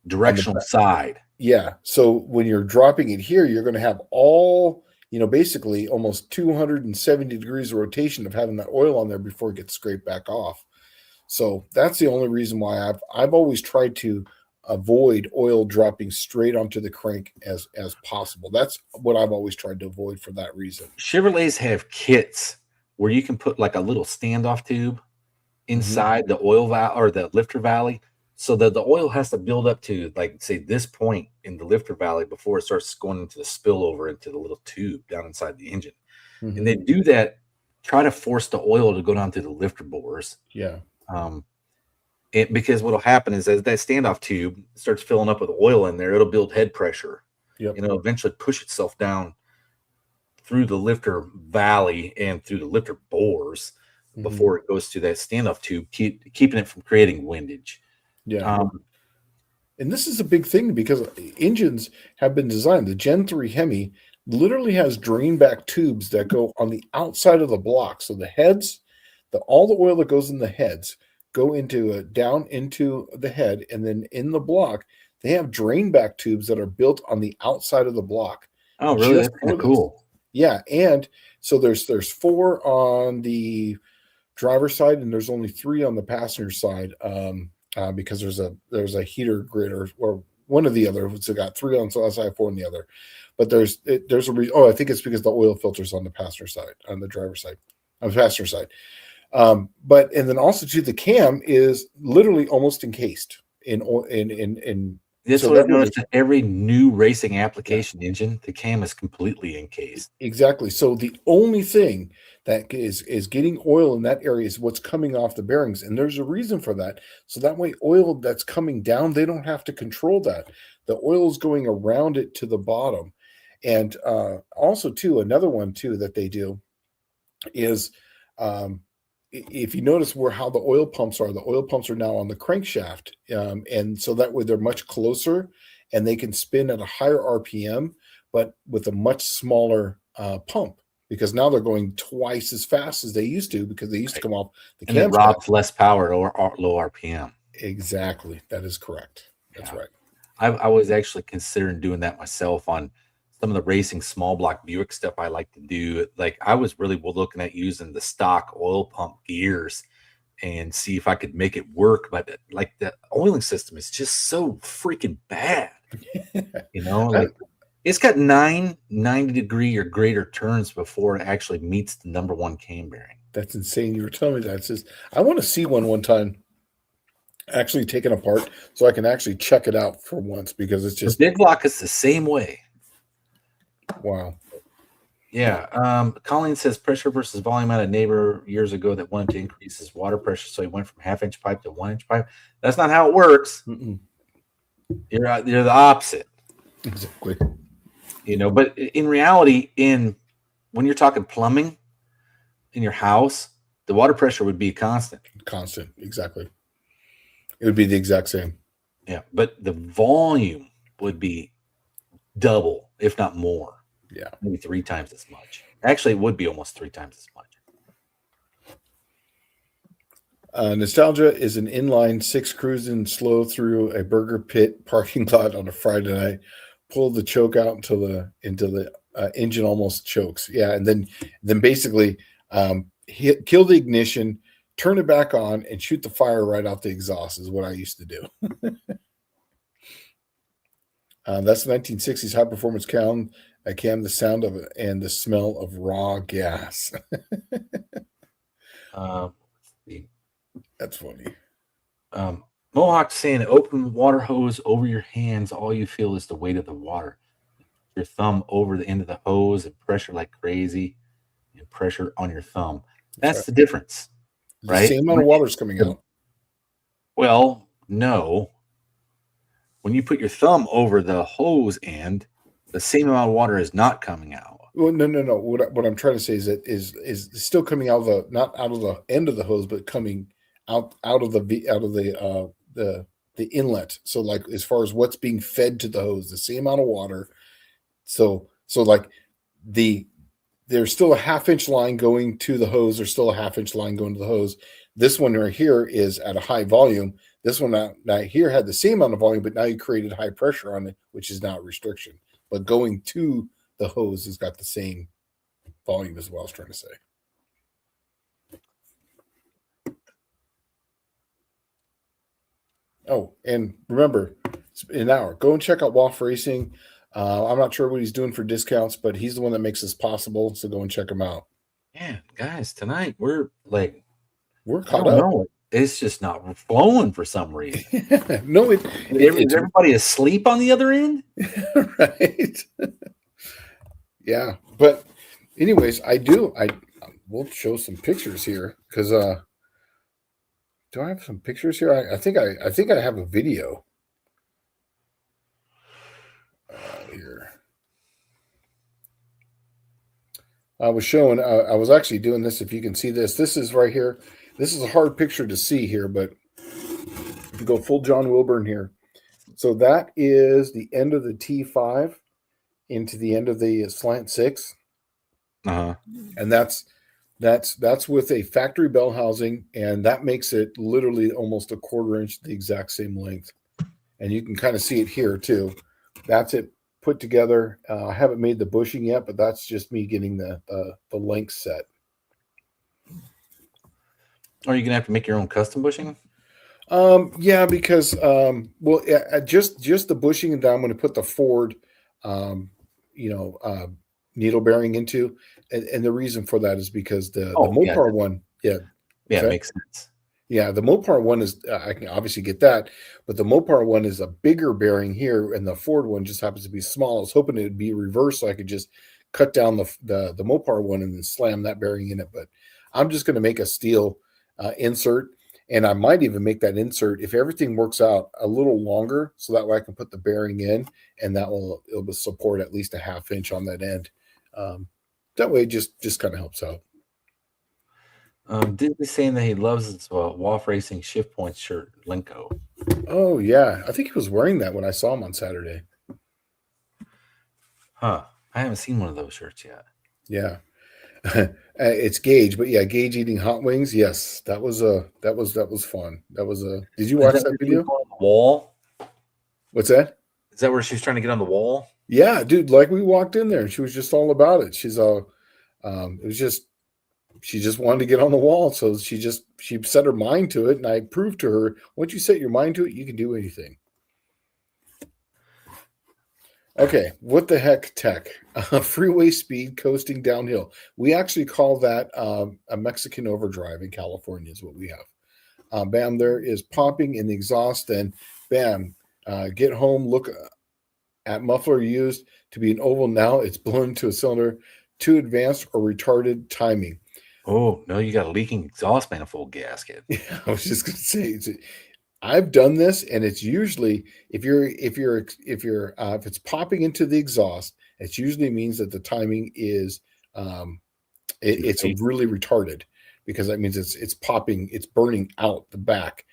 directional side.
Yeah. So when you're dropping it here, you're going to have all, basically almost 270 degrees of rotation of having that oil on there before it gets scraped back off. So that's the only reason why I've always tried to avoid oil dropping straight onto the crank as possible. That's what I've always tried to avoid for that reason.
Chevrolets have kits where you can put like a little standoff tube inside the oil valve or the lifter valley, so that the oil has to build up to, like, say, this point in the lifter valley before it starts going into the spillover into the little tube down inside the engine. And they do that, try to force the oil to go down through the lifter bores.
Yeah.
Because what'll happen is as that standoff tube starts filling up with oil in there, it'll build head pressure.
Yep.
And it'll eventually push itself down through the lifter valley and through the lifter bores before it goes to that standoff tube, keeping it from creating windage.
Yeah. And this is a big thing because engines have been designed. The Gen 3 Hemi literally has drain back tubes that go on the outside of the block. So the heads, all the oil that goes in the heads go into down into the head, and then in the block, they have drain back tubes that are built on the outside of the block.
Oh, really? That's kind of cool.
Yeah, and so there's 4 on the driver's side, and there's only 3 on the passenger side, because there's a heater grid or one or the other. So got 3 on one side, 4 on the other. But there's a reason. Oh, I think it's because the oil filter's on the passenger side, on the driver's side, on the passenger side. But and then also too, the cam is literally almost encased in.
That's what I've noticed in every new racing application engine. The cam is completely encased.
Exactly. So the only thing that is getting oil in that area is what's coming off the bearings, and there's a reason for that. So that way, oil that's coming down, they don't have to control that. The oil is going around it to the bottom, and also too, another one too that they do is. If you notice how the oil pumps are now on the crankshaft. And so that way they're much closer and they can spin at a higher RPM, but with a much smaller pump, because now they're going twice as fast as they used to, because they used to come off the
camshaft. And it robs less power at low RPM.
Exactly. That is correct. That's right.
I was actually considering doing that myself on some of the racing small block Buick stuff I like to do. Like I was really looking at using the stock oil pump gears and see if I could make it work. But like the oiling system is just so freaking bad. Like it's got 90-degree or greater turns before it actually meets the number 1 cam bearing.
That's insane. You were telling me that. It's just, I want to see one time actually taken apart so I can actually check it out for once, because it's just
the big block is the same way.
Wow.
Yeah. Colleen says pressure versus volume. I had a neighbor years ago that wanted to increase his water pressure, so he went from 1/2-inch pipe to 1-inch pipe. That's not how it works.
Mm-mm.
You're the opposite.
Exactly.
But in reality, when you're talking plumbing in your house, the water pressure would be constant.
Constant, exactly. It would be the exact same.
Yeah, but the volume would be double, if not more.
Yeah,
maybe 3 times as much. Actually, it would be almost 3 times as
much. Nostalgia is an inline 6 cruising slow through a burger pit parking lot on a Friday night. Pull the choke out until the engine almost chokes. Yeah, and then basically kill the ignition, turn it back on, and shoot the fire right out the exhaust is what I used to do. That's the 1960s high performance cam. The sound of it and the smell of raw gas. That's funny.
Mohawk saying open water hose over your hands. All you feel is the weight of the water. Your thumb over the end of the hose and pressure like crazy, and pressure on your thumb. That's right. The difference, right?
The same amount of water is coming out.
Well, no. When you put your thumb over the hose end, the same amount of water is not coming out.
Well, no. What I'm trying to say is that is still coming out of not out of the end of the hose, but coming out of the inlet. So like as far as what's being fed to the hose, the same amount of water. So like there's still a 1/2-inch line going to the hose. There's still a 1/2-inch line going to the hose. This one right here is at a high volume. This one now here had the same amount of volume, but now you created high pressure on it, which is not restriction. But going to the hose has got the same volume as well. I was trying to say. Oh, and remember, it's an hour. Go and check out Woff Racing. I'm not sure what he's doing for discounts, but he's the one that makes this possible. So go and check him out.
Yeah, guys, tonight we're
caught up.
Know. It's just not flowing for some reason.
No,
is everybody asleep on the other end?
Right. Yeah, but anyways, we'll show some pictures here because do I have some pictures here? I think I have a video here. I was showing. I was actually doing this. If you can see this, this is right here. This is a hard picture to see here, but if you go full John Wilburn here, So that is the end of the T5 into the end of the slant 6.
Uh-huh.
And that's with a factory bell housing, and that makes it literally almost a 1/4 inch the exact same length. And you can kind of see it here too. That's it put together. I haven't made the bushing yet, but that's just me getting the length set.
Are you gonna have to make your own custom bushing?
Yeah, because just the bushing, and then I'm going to put the Ford, needle bearing into, and the reason for that is because the Mopar one,
it makes sense.
Yeah, the Mopar one is I can obviously get that, but the Mopar one is a bigger bearing here, and the Ford one just happens to be small. I was hoping it'd be reversed so I could just cut down the Mopar one and then slam that bearing in it. But I'm just going to make a steel insert, and I might even make that insert, if everything works out, a little longer, so that way I can put the bearing in, and it'll support at least a 1/2 inch on that end. That way, it just kind of helps out.
Disney's saying that he loves his WAF Racing Shift Point shirt, Lenko.
Oh yeah, I think he was wearing that when I saw him on Saturday.
Huh? I haven't seen one of those shirts yet.
Yeah, it's Gage, but yeah, Gage eating hot wings. Yes, that was fun. That was a. Did you watch that video?
On the wall.
What's that?
Is that where she was trying to get on the wall?
Yeah, dude. Like we walked in there, and she was just all about it. She's all. It was just. She just wanted to get on the wall, so she set her mind to it, and I proved to her, once you set your mind to it, you can do anything. Okay, what the heck tech? Freeway speed coasting downhill. We actually call that a Mexican overdrive in California is what we have. Bam, there is popping in the exhaust, and bam, get home, look at muffler used to be an oval. Now it's blown to a cylinder. Too advanced or retarded timing.
Oh no, you got a leaking exhaust manifold gasket.
Yeah, I was just going to say, I've done this, and it's usually if it's popping into the exhaust, it usually means that the timing is it's really retarded, because that means it's popping, it's burning out the back,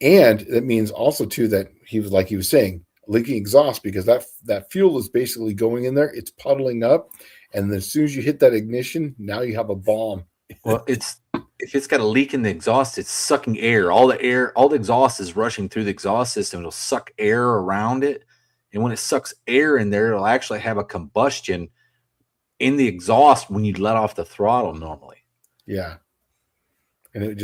and that means also too that he was saying leaking exhaust, because that fuel is basically going in there, it's puddling up, and then as soon as you hit that ignition, now you have a bomb.
Well, if it's got a leak in the exhaust, it's sucking air. All the exhaust is rushing through the exhaust system. It'll suck air around it. And when it sucks air in there, it'll actually have a combustion in the exhaust when you let off the throttle normally.
Yeah. And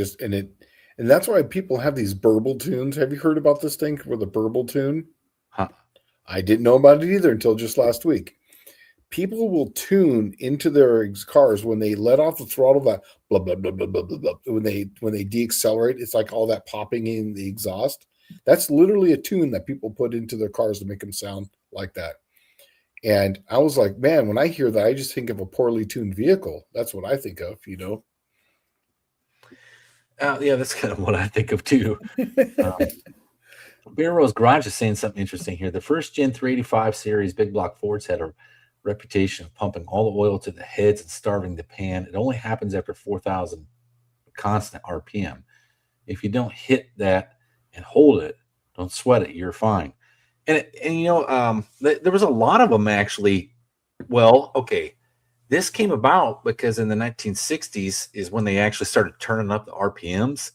that's why people have these burble tunes. Have you heard about this thing with a burble tune?
Huh.
I didn't know about it either until just last week. People will tune into their cars when they let off the throttle, that blah blah blah blah blah blah blah. When they deaccelerate, it's like all that popping in the exhaust. That's literally a tune that people put into their cars to make them sound like that. And I was like, man, when I hear that, I just think of a poorly tuned vehicle. That's what I think of,
Yeah, that's kind of what I think of too. Bear Rose Garage is saying something interesting here. The first Gen 385 series big block Fords had a reputation of pumping all the oil to the heads and starving the pan. It only happens after 4,000 constant RPM. If you don't hit that and hold it, don't sweat it, you're fine. And there was a lot of them actually. Well, okay, this came about because in the 1960s is when they actually started turning up the RPMs,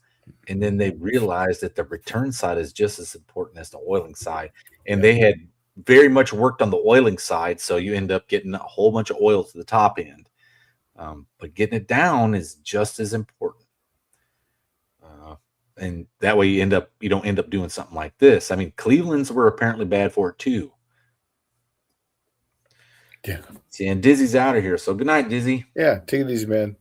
and then they realized that the return side is just as important as the oiling side, and they had very much worked on the oiling side, so you end up getting a whole bunch of oil to the top end, but getting it down is just as important, and that way you don't end up doing something like this. I mean, Cleveland's were apparently bad for it too.
Yeah.
See, and Dizzy's out of here, so good night, Dizzy.
Yeah, take it easy, man.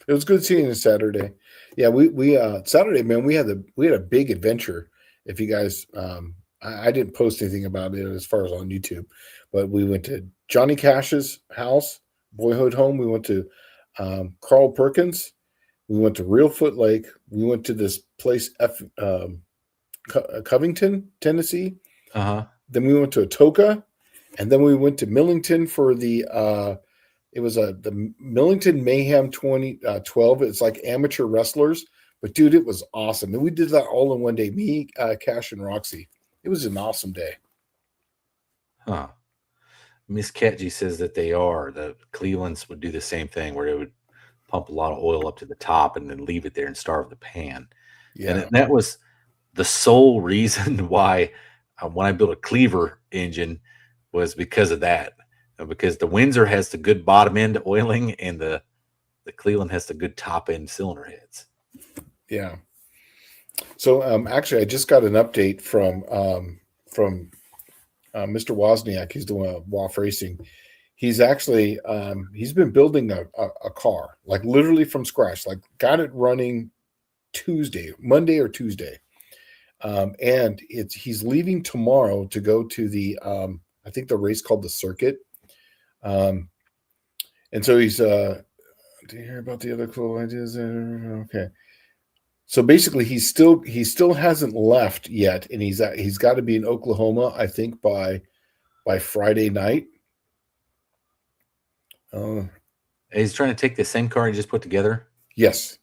It was good seeing you Saturday. Yeah, we Saturday, man, we had a big adventure. If you guys I didn't post anything about it as far as on YouTube, but we went to Johnny Cash's house, boyhood home. We went to Carl Perkins. We went to Reelfoot Lake. We went to this place, Covington, Tennessee. Then we went to Atoka, and then we went to Millington for the Millington Mayhem 2012. It's like amateur wrestlers, but dude, it was awesome. And we did that all in one day. Me, Cash, and Roxy. It was an awesome day.
Huh. Miss Ketji says that they are. The Clevelands would do the same thing where they would pump a lot of oil up to the top and then leave it there and starve the pan. And
Yeah.
that was the sole reason why when I built a Cleaver engine was because of that. Because the Windsor has the good bottom end oiling and the Cleveland has the good top end cylinder heads.
Yeah. So actually, I just got an update from Mr. Wozniak. He's doing WAF Racing. He's actually he's been building a car, like literally from scratch. Like got it running Monday or Tuesday, and he's leaving tomorrow to go to the I think the race called the Circuit. And so he's do you hear about the other cool ideas? Okay. So basically, he still hasn't left yet, and he's got to be in Oklahoma, I think, by Friday night.
He's trying to take the same car he just put together.
Yes,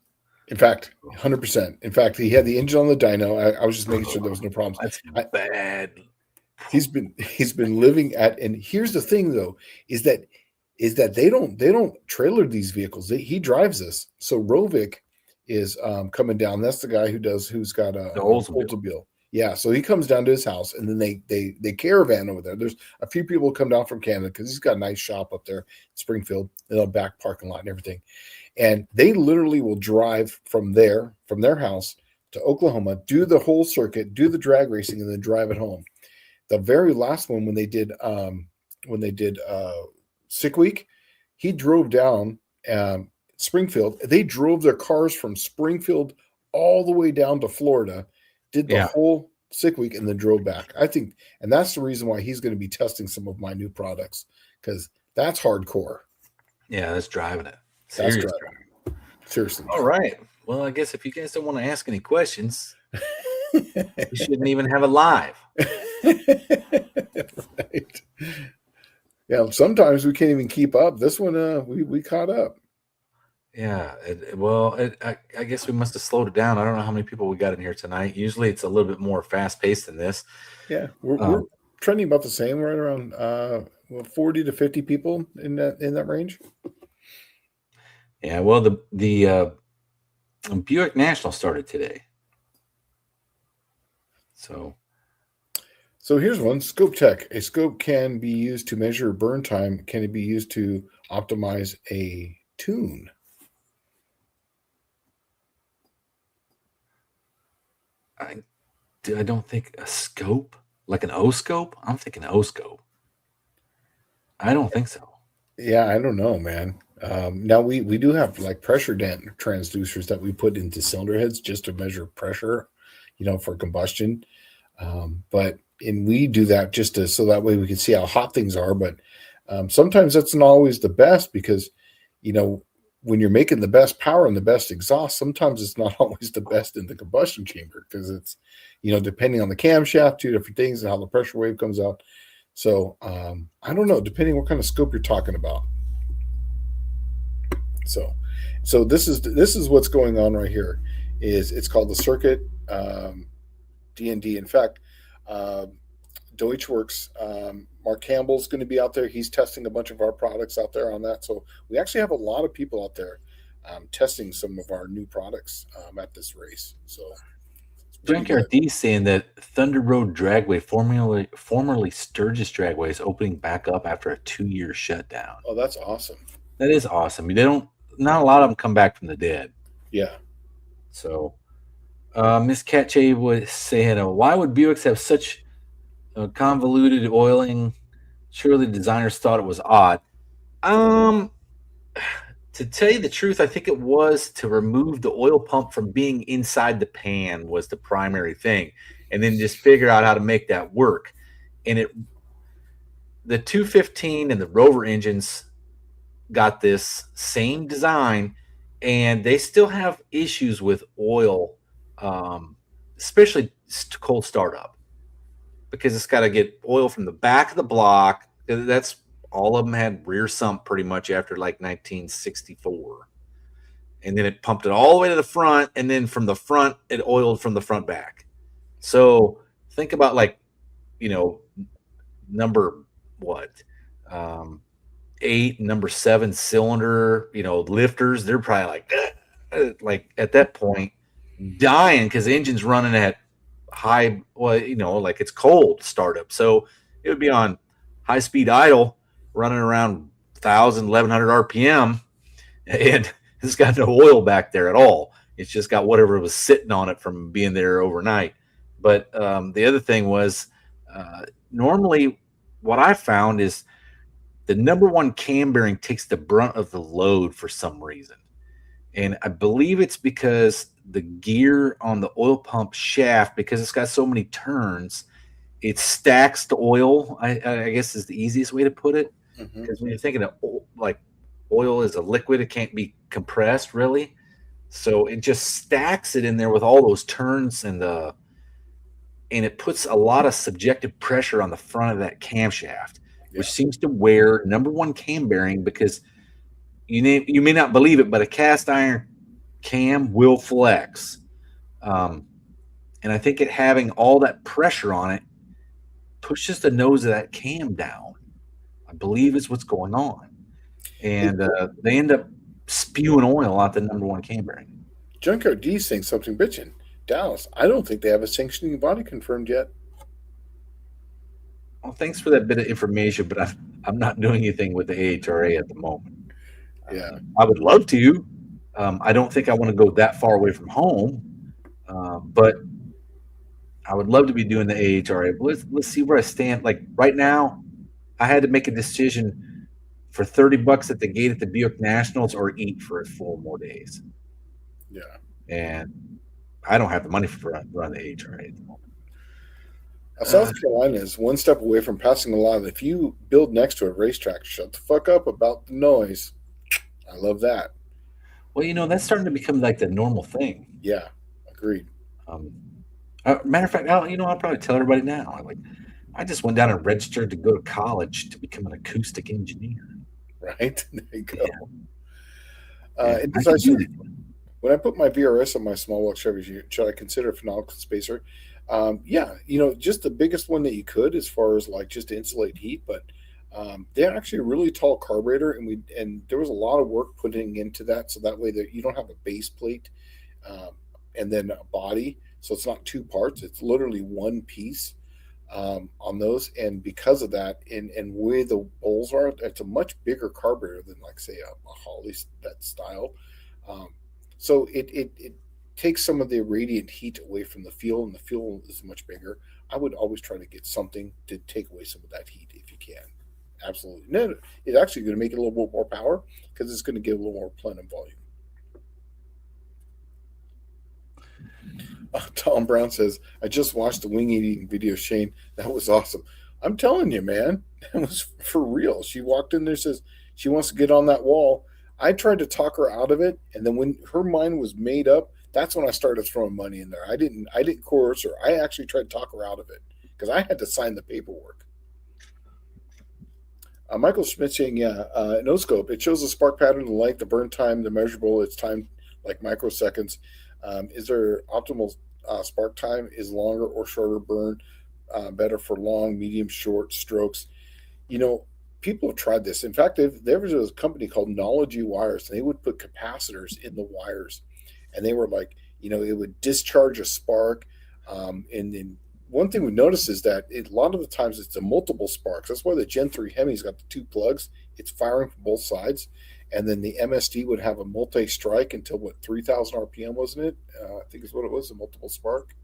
in fact, 100%. In fact, he had the engine on the dyno. I was just making sure there was no problems.
That's bad.
He's been living at, and here's the thing though, is that they don't trailer these vehicles. He drives this. So Rovik is coming down. That's the guy who's got a Oldsmobile. Yeah, so he comes down to his house, and then they caravan over there. There's a few people who come down from Canada because he's got a nice shop up there in Springfield, in a back parking lot and everything. And they literally will drive from their house to Oklahoma, do the whole circuit, do the drag racing, and then drive it home. The very last one, when they did Sick Week, he drove down Springfield. They drove their cars from Springfield all the way down to Florida, did the whole Sick Week, and then drove back. I think, and that's the reason why he's going to be testing some of my new products, because that's hardcore.
Yeah, that's driving it.
Seriously.
All right. Well, I guess if you guys don't want to ask any questions, we shouldn't even have a live.
Right. Yeah, sometimes we can't even keep up. This one, we caught up.
Yeah. I guess we must have slowed it down. I don't know how many people we got in here tonight. Usually it's a little bit more fast paced than this.
Yeah, we're trending about the same, right around 40 to 50 people in that range.
Yeah. Well, the Buick National started today.
So here's one, Scope Tech. A scope can be used to measure burn time. Can it be used to optimize a tune?
I don't think a scope, like an O-scope. I'm thinking O-scope. I don't think so.
Yeah, I don't know, man. Now we do have like pressure transducers that we put into cylinder heads just to measure pressure, for combustion. And we do that just so that way we can see how hot things are. But sometimes that's not always the best, because, when you're making the best power and the best exhaust, sometimes it's not always the best in the combustion chamber, because it's, depending on the camshaft, two different things, and how the pressure wave comes out. So I don't know, depending what kind of scope you're talking about. So this is what's going on right here. It's called the Circuit D&D. In fact, Deutschwerks, Mark Campbell's going to be out there. He's testing a bunch of our products out there on that. So we actually have a lot of people out there testing some of our new products at this race. So
Junkyard D saying that Thunder Road Dragway, formerly Sturgis Dragway, is opening back up after a 2-year shutdown.
Oh, that's awesome.
That is awesome. Not a lot of them come back from the dead.
Yeah.
So Miss Katche was saying, why would Buicks have such convoluted oiling? Surely designers thought it was odd. To tell you the truth, I think it was to remove the oil pump from being inside the pan was the primary thing, and then just figure out how to make that work. And the 215 and the Rover engines got this same design, and they still have issues with oil, especially cold startup, because it's got to get oil from the back of the block. That's all of them had rear sump pretty much after like 1964, and then it pumped it all the way to the front, and then from the front it oiled from the front back. So think about like number what, um, 8, number 7 cylinder, lifters, they're probably like at that point dying because the engine's running at high, well, like it's cold startup. So it would be on high speed idle, running around 1,000, 1,100 RPM, and it's got no oil back there at all. It's just got whatever was sitting on it from being there overnight. But the other thing was, normally what I found is the number one cam bearing takes the brunt of the load for some reason. And I believe it's because the gear on the oil pump shaft, because it's got so many turns, it stacks the oil, I guess is the easiest way to put it. Because when you're thinking of like oil is a liquid, it can't be compressed really. So it just stacks it in there with all those turns, and it puts a lot of subjective pressure on the front of that camshaft, which seems to wear number one cam bearing, because you may not believe it, but a cast iron cam will flex. And I think it having all that pressure on it pushes the nose of that cam down, I believe is what's going on. And they end up spewing oil out the number one cam bearing.
Junkyard D's saying something bitching. Dallas, I don't think they have a sanctioning body confirmed yet.
Well, thanks for that bit of information, but I'm not doing anything with the AHRA at the moment.
Yeah,
I would love to. I don't think I want to go that far away from home, but I would love to be doing the AHRA. But let's see where I stand. Like right now, I had to make a decision for $30 at the gate at the Buick Nationals, or eat for 4 more days.
Yeah,
and I don't have the money for run the AHRA at the moment.
South Carolina is one step away from passing a law that if you build next to a racetrack, shut the fuck up about the noise. I love that.
Well, that's starting to become like the normal thing.
Yeah, agreed.
Matter of fact, I'll probably tell everybody now. I just went down and registered to go to college to become an acoustic engineer.
Right? There you go. When I put my VRS on my small block Chevy, should I consider a phenolic spacer? Yeah, just the biggest one that you could, as far as like just to insulate heat, but they're actually a really tall carburetor, and there was a lot of work putting into that, so that way that you don't have a base plate and then a body, so it's not 2 parts, it's literally one piece on those. And because of that, and where the bowls are, it's a much bigger carburetor than, like, say, a Holley, that style. So it takes some of the radiant heat away from the fuel, and the fuel is much bigger. I would always try to get something to take away some of that heat if you can. Absolutely. No, it's actually going to make it a little bit more power, because it's going to give a little more plenum volume. Tom Brown says, I just watched the wing eating video, Shane. That was awesome. I'm telling you, man, that was for real. She walked in there, says she wants to get on that wall. I tried to talk her out of it, and then when her mind was made up, that's when I started throwing money in there. I didn't coerce her. I actually tried to talk her out of it, because I had to sign the paperwork. Michael Schmidt saying, no scope. It shows the spark pattern, the length, the burn time, the measurable. It's time like microseconds. Is there optimal spark time? Is longer or shorter burn better for long, medium, short strokes? People have tried this. In fact, there was a company called Nology Wires, and they would put capacitors in the wires, and they were like, it would discharge a spark. And then one thing we noticed is that a lot of the times it's the multiple sparks. That's why the Gen 3 Hemi's got the 2 plugs. It's firing from both sides. And then the MSD would have a multi-strike until 3,000 RPM, wasn't it? I think is what it was, a multiple spark.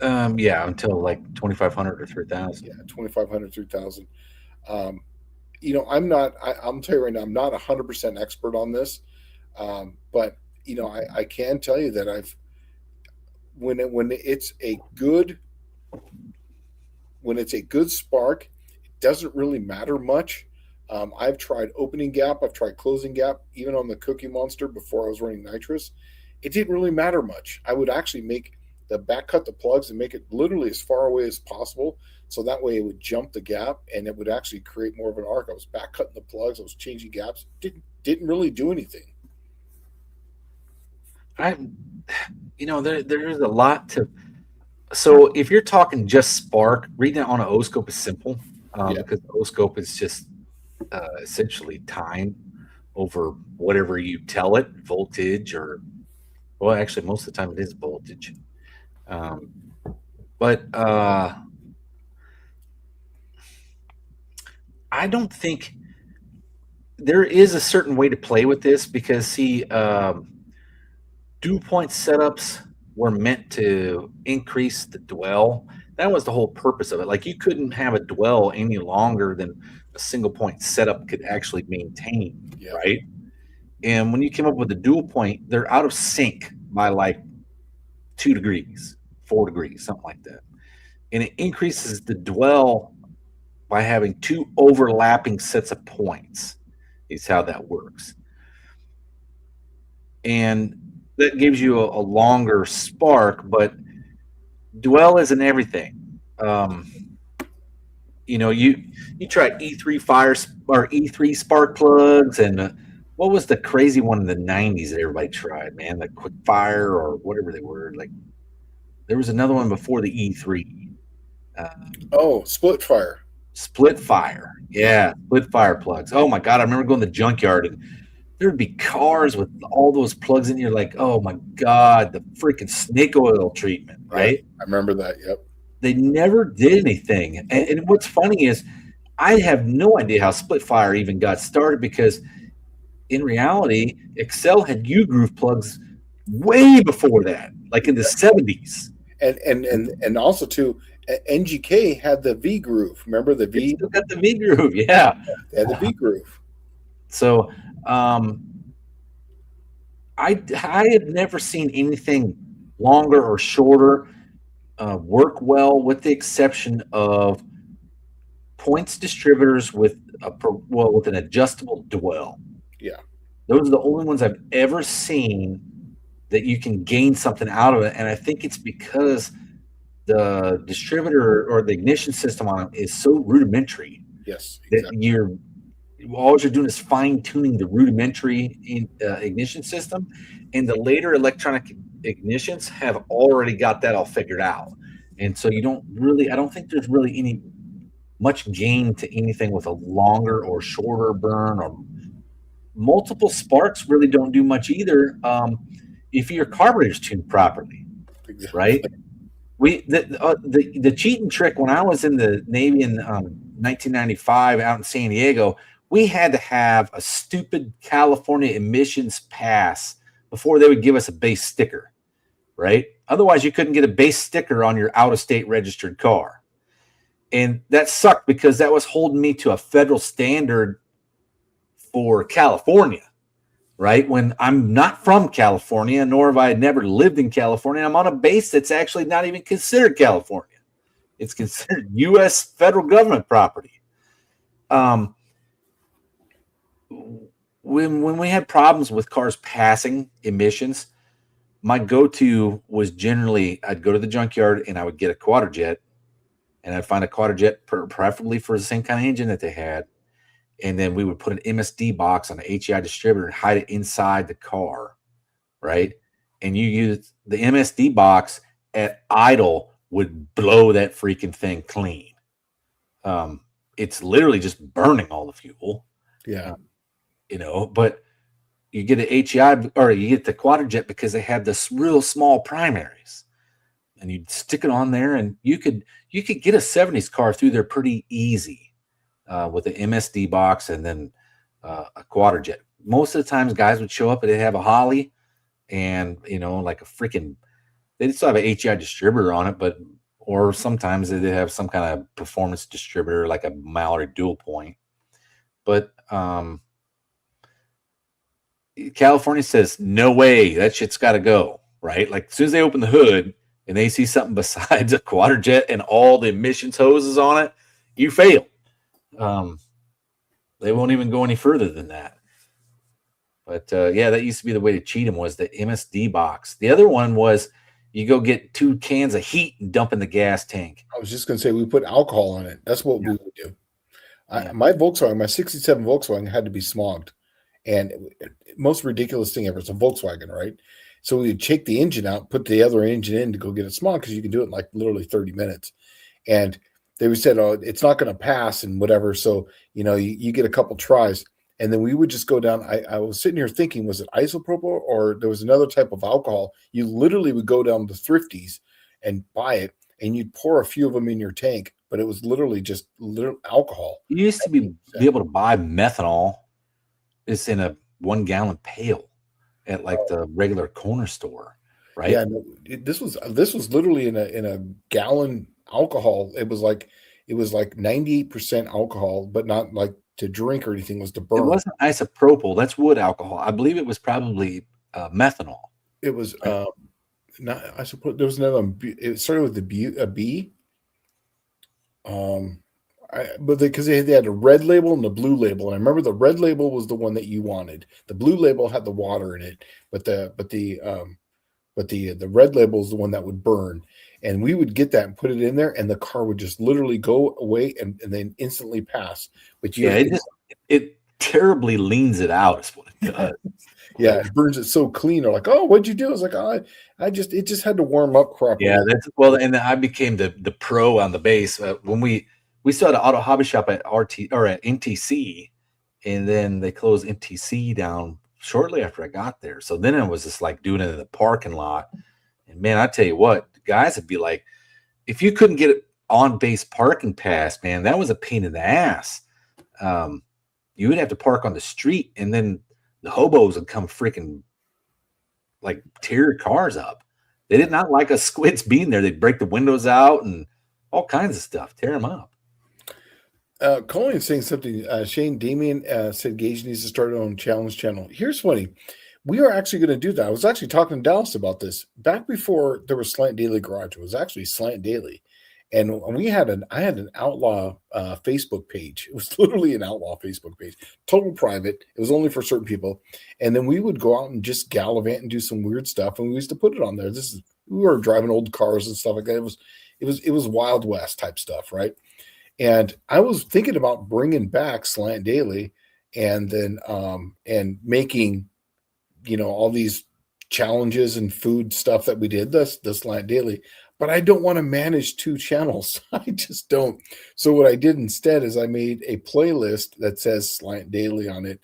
Yeah, until like 2,500 or 3,000.
Yeah, 2,500, 3,000. I'm tell you right now, I'm not 100% expert on this, but I can tell you that when it's a good spark, it doesn't really matter much. I've tried opening gap, I've tried closing gap, even on the Cookie Monster before I was running nitrous. It didn't really matter much. I would actually back cut the plugs and make it literally as far away as possible, so that way it would jump the gap and it would actually create more of an arc. I was back cutting the plugs, I was changing gaps. Didn't really do anything.
There's a lot to So if you're talking just spark, reading it on an O-scope is simple
Yeah.
because the O-scope is just essentially time over whatever you tell it, voltage or, well, actually, most of the time it is voltage. Um, but I don't think there is a certain way to play with this because, see, dew point setups were meant to increase the dwell. That was the whole purpose of it. Like, you couldn't have a dwell any longer than a single point setup could actually maintain,
Yeah.
right? And when you came up with the dual point, they're out of sync by like 2 degrees, 4 degrees, something like that. And it increases the dwell by having two overlapping sets of points, is how that works. And that gives you a longer spark, but dwell isn't everything. You tried E3 fires or E3 spark plugs, and what was the crazy one in the '90s that everybody tried, man? The quick fire or whatever they were. Like, there was another one before the E3.
Split fire.
Split fire. Yeah, split fire plugs. Oh my God. I remember going to the junkyard and there'd be cars with all those plugs in. You're like, oh my God, the freaking snake oil treatment, right?
Yep, I remember that. Yep.
They never did anything. And what's funny is I have no idea how split fire even got started because in reality, Excel had U-groove plugs way before that, like in the 70s.
And also too, NGK had the V groove. Remember the V?
Still got the V-groove, yeah.
They had the V groove.
So I have never seen anything longer or shorter work well, with the exception of points distributors with with an adjustable dwell.
Yeah.
Those are the only ones I've ever seen that you can gain something out of it, and I think it's because the distributor or the ignition system on it is so rudimentary.
Yes,
exactly. That all you're doing is fine tuning the rudimentary ignition system, and the later electronic ignitions have already got that all figured out. And so I don't think there's really any much gain to anything with a longer or shorter burn, or multiple sparks really don't do much either. If your carburetor's tuned properly, exactly. Right? The cheating trick when I was in the Navy in 1995 out in San Diego, we had to have a stupid California emissions pass before they would give us a base sticker, right? Otherwise, you couldn't get a base sticker on your out-of-state registered car. And that sucked because that was holding me to a federal standard for California, right? When I'm not from California, nor have I never lived in California. I'm on a base that's actually not even considered California. It's considered U.S. federal government property. When we had problems with cars passing emissions, my go-to was generally I'd go to the junkyard and I would get a Quadrajet, and I'd find a Quadrajet preferably for the same kind of engine that they had. And then we would put an MSD box on the HEI distributor and hide it inside the car, right? And you use the MSD box at idle would blow that freaking thing clean. It's literally just burning all the fuel.
Yeah.
But you get an HEI or you get the Quadrajet because they have this real small primaries, and you'd stick it on there, and you could get a 70s car through there pretty easy. With an MSD box and then a Quadrajet. Most of the times, guys would show up and they'd have a Holly and, like a freaking, they'd still have an HEI distributor on it, or sometimes they'd have some kind of performance distributor like a Mallory dual point. But California says, no way, that shit's got to go, right? Like, as soon as they open the hood and they see something besides a Quadrajet and all the emissions hoses on it, you fail. They won't even go any further than that. But that used to be the way to cheat them, was the MSD box. The other one was you go get 2 cans of heat and dump in the gas tank.
I was just going to say we put alcohol on it. That's what we would do. My Volkswagen, my 67 Volkswagen had to be smogged. And most ridiculous thing ever. It's a Volkswagen, right? So we would take the engine out, put the other engine in to go get it smog, because you can do it in like literally 30 minutes. And they would said, oh, it's not going to pass and whatever. So, you get a couple tries. And then we would just go down. I was sitting here thinking, was it isopropyl or there was another type of alcohol? You literally would go down to Thrifties and buy it, and you'd pour a few of them in your tank, but it was literally just alcohol.
You used to be able to buy methanol. It's in a 1 gallon pail at like the regular corner store, right?
Yeah, no, this was literally in a gallon alcohol. It was like 98% alcohol, but not like to drink or anything. It was to burn.
It wasn't isopropyl. That's wood alcohol. I believe it was probably methanol.
It was not. I suppose there was another one. It started with a B. But because they had a red label and a blue label, and I remember the red label was the one that you wanted. The blue label had the water in it, but the red label is the one that would burn. And we would get that and put it in there, and the car would just literally go away and then instantly pass. But
it terribly leans it out, is what it does.
Yeah, it burns it so clean. They're like, oh, what'd you do? I was like, oh, it just had to warm up properly.
Yeah, and then I became the pro on the base when we started auto hobby shop at RT or at NTC, and then they closed NTC down shortly after I got there. So then I was just like doing it in the parking lot. And man, I tell you what, the guys would be like, if you couldn't get it on base parking pass, man, that was a pain in the ass. You would have to park on the street, and then the hobos would come freaking like tear your cars up. They did not like us squids being there. They'd break the windows out and all kinds of stuff, tear them up.
Colin saying something. Shane Damien said Gage needs to start on Challenge Channel. Here's funny. We are actually going to do that. I was actually talking to Dallas about this back before there was Slant Daily Garage. It was actually Slant Daily, and I had an outlaw Facebook page. It was literally an outlaw Facebook page, total private. It was only for certain people, and then we would go out and just gallivant and do some weird stuff, and we used to put it on there. We were driving old cars and stuff like that. It was Wild West type stuff, right? And I was thinking about bringing back Slant Daily, and then and making, all these challenges and food stuff that we did, the Slant Daily. But I don't want to manage 2 channels. I just don't. So what I did instead is I made a playlist that says Slant Daily on it,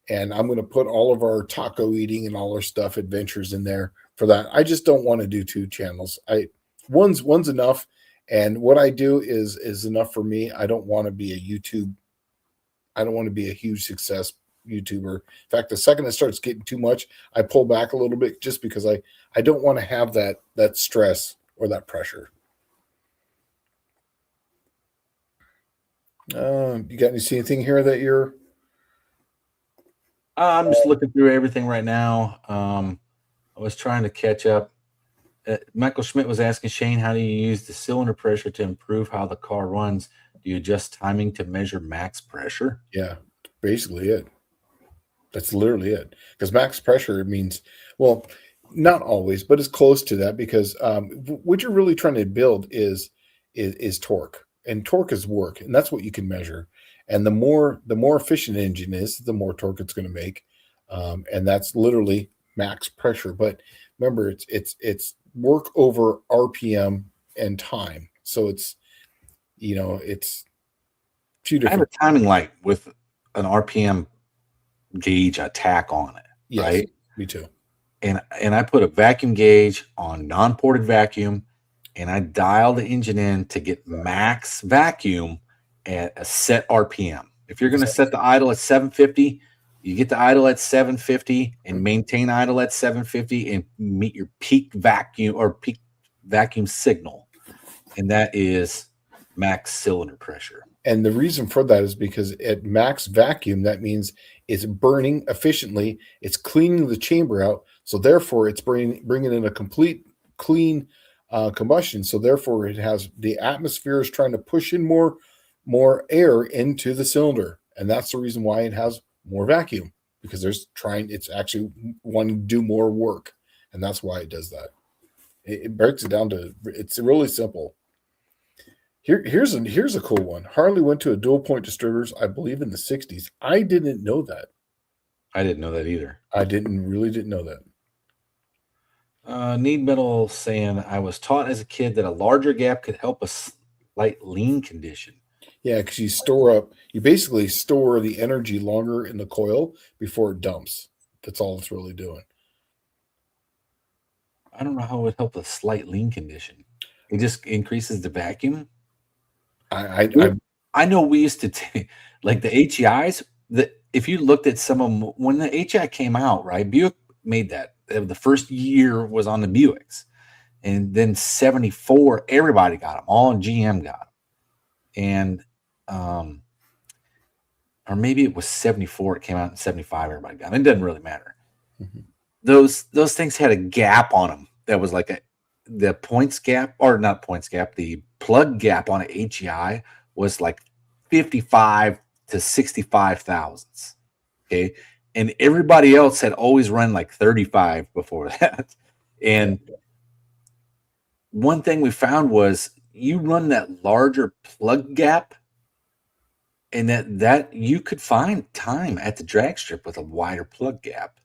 and I'm going to put all of our taco eating and all our stuff adventures in there for that. I just don't want to do 2 channels. One's enough. And what I do is enough for me. I don't want to be I don't want to be a huge success YouTuber. In fact, the second it starts getting too much, I pull back a little bit, just because I don't want to have that stress or that pressure. You got see anything here that you're?
I'm just looking through everything right now. I was trying to catch up. Michael Schmidt was asking Shane, how do you use the cylinder pressure to improve how the car runs? Do you adjust timing to measure max pressure?
Yeah, basically it. That's literally it. Because max pressure means, well, not always, but it's close to that, because what you're really trying to build is torque, and torque is work, and that's what you can measure. And the more efficient engine is, the more torque it's going to make, and that's literally max pressure. But remember, it's work over RPM and time. So it's few different.
I have a timing light with an RPM gauge I tack on it.
Yes,
right?
Me too.
And I put a vacuum gauge on non-ported vacuum, and I dial the engine in to get max vacuum at a set RPM. If you're going to set the idle at 750, you get the idle at 750 and maintain idle at 750 and meet your peak vacuum signal. And that is max cylinder pressure.
And the reason for that is because at max vacuum, that means it's burning efficiently. It's cleaning the chamber out. So therefore, it's bringing in a complete clean combustion. So therefore, it has the atmosphere is trying to push in more air into the cylinder. And that's the reason why it has more vacuum, because it's actually wanting to do more work. And that's why it does that. It breaks it down to, it's really simple. Here's a cool one. Harley went to a dual point distributors, I believe, in the 60s. I didn't know that.
I didn't know that either.
Really didn't know that.
Need Metal saying I was taught as a kid that a larger gap could help a slight lean condition.
Yeah, because you basically store the energy longer in the coil before it dumps. That's all it's really doing.
I don't know how it would help a slight lean condition. It just increases the vacuum.
I
I know we used to take like the HEIs. If you looked at some of them when the HEI came out, right? Buick made that. The first year was on the Buicks, and then '74, everybody got them. All GM got them, and or maybe it was '74. It came out in '75. Everybody got them. It doesn't really matter.
Mhm.
Those things had a gap on them that was like the points gap, or not points gap. The plug gap on an HEI was like 55 to 65 thousandths. Okay. And everybody else had always run like 35 before that. And one thing we found was you run that larger plug gap, and that you could find time at the drag strip with a wider plug gap.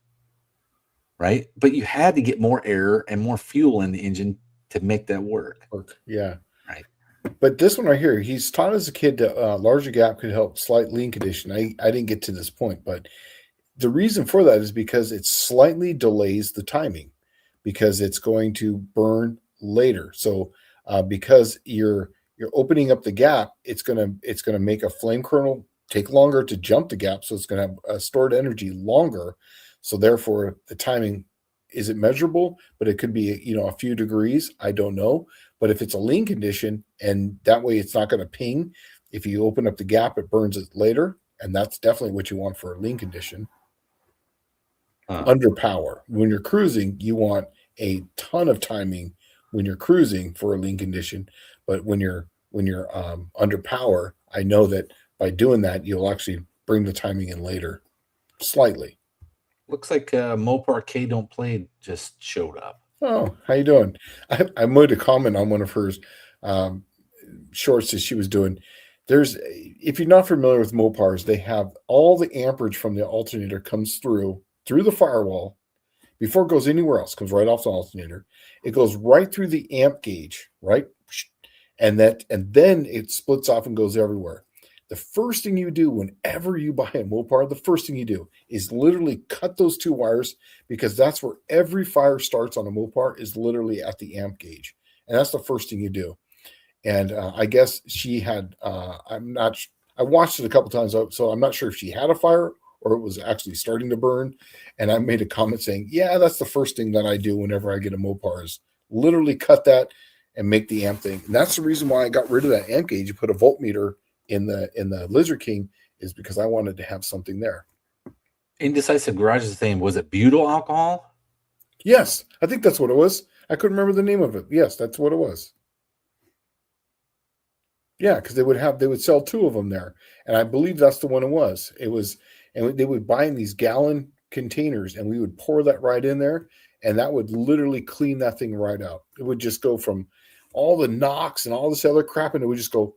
Right. But you had to get more air and more fuel in the engine to make that work.
Yeah.
Right.
But this one right here, he's taught as a kid that larger gap could help slight lean condition. I didn't get to this point, but the reason for that is because it slightly delays the timing because it's going to burn later. So because you're opening up the gap, it's gonna make a flame kernel take longer to jump the gap, so it's gonna have stored energy longer. So therefore, the timing isn't measurable, but it could be a few degrees. I don't know, but if it's a lean condition, and that way it's not going to ping. If you open up the gap, it burns it later, and that's definitely what you want for a lean condition. Under power, when you're cruising, you want a ton of timing when you're cruising for a lean condition, but when you're under power, I know that by doing that, you'll actually bring the timing in later, slightly.
Looks like Mopar K Don't Play just showed up.
Oh, how you doing? I made a comment on one of her shorts that she was doing. If you're not familiar with Mopars, they have all the amperage from the alternator comes through the firewall before it goes anywhere else. Comes right off the alternator. It goes right through the amp gauge, right, and then it splits off and goes everywhere. The first thing you do whenever you buy a Mopar, the first thing you do is literally cut those two wires, because that's where every fire starts on a Mopar, is literally at the amp gauge. And that's the first thing you do. And I guess she had, I watched it a couple times, so I'm not sure if she had a fire or it was actually starting to burn. And I made a comment saying, yeah, that's the first thing that I do whenever I get a Mopar, is literally cut that and make the amp thing. And that's the reason why I got rid of that amp gauge. You put a voltmeter in the Lizard King, is because I wanted to have something there.
Indecisive Garage is saying, was it butyl alcohol?
Yes, I think that's what it was. I couldn't remember the name of it. Yes, that's what it was. Yeah, because they would sell two of them there, and I believe that's the one it was. It was, and they would buy in these gallon containers, and we would pour that right in there, and that would literally clean that thing right out. It would just go from all the NOx and all this other crap, and it would just go.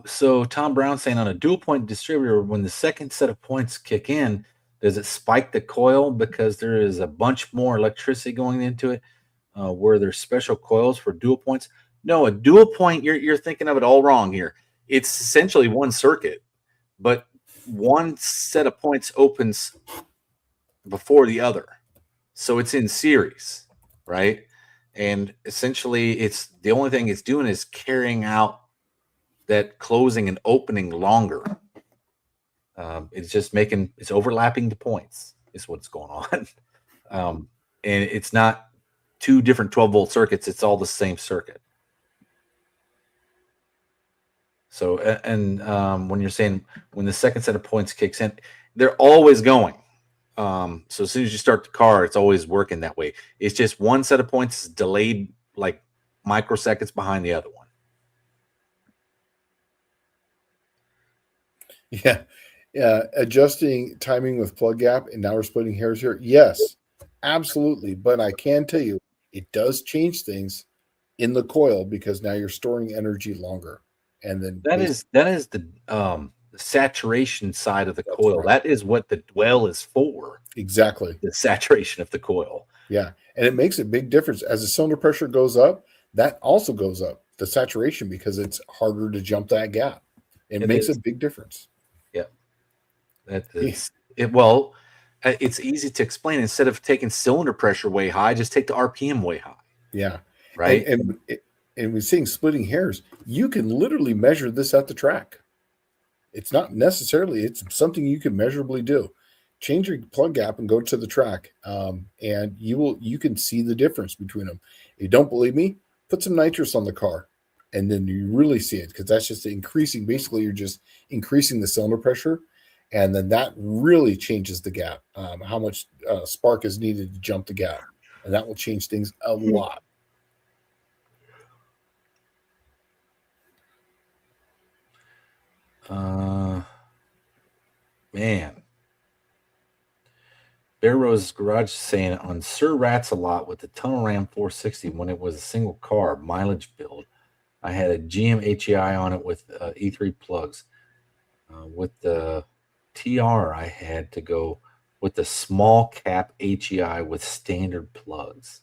So Tom Brown saying, on a dual point distributor, when the second set of points kick in, does it spike the coil because there is a bunch more electricity going into it? Where there's special coils for dual points? No, a dual point, you're thinking of it all wrong here. It's essentially one circuit, but one set of points opens before the other. So it's in series, right? And essentially, it's the only thing it's doing is carrying out that closing and opening longer. It's just it's overlapping the points is what's going on. And it's not two different 12-volt circuits. It's all the same circuit. So, and when you're saying when the second set of points kicks in, they're always going. So as soon as you start the car, it's always working that way. It's just one set of points is delayed like microseconds behind the other one.
Yeah. Adjusting timing with plug gap, and now we're splitting hairs here. Yes, absolutely. But I can tell you, it does change things in the coil because now you're storing energy longer. And then
that is the saturation side of the
That's
coil.
right.
That is what the dwell is for.
Exactly.
The saturation of the coil.
Yeah. And it makes a big difference. As the cylinder pressure goes up, that also goes up, the saturation, because it's harder to jump that gap. It makes a big difference.
Yep. That is it. Well, it's easy to explain. Instead of taking cylinder pressure way high, just take the RPM way high.
Yeah.
Right.
And we're seeing splitting hairs. You can literally measure this at the track. It's not necessarily, it's something you can measurably do. Change your plug gap and go to the track, and you can see the difference between them. If you don't believe me, put some nitrous on the car, and then you really see it, because that's just increasing. Basically, you're just increasing the cylinder pressure, and then that really changes the gap, how much spark is needed to jump the gap, and that will change things a lot.
Man. Bear Rose Garage saying on Sir Rats a lot with the Tunnel Ram 460 when it was a single car mileage build. I had a GM HEI on it with E3 plugs. With the TR, I had to go with the small cap HEI with standard plugs.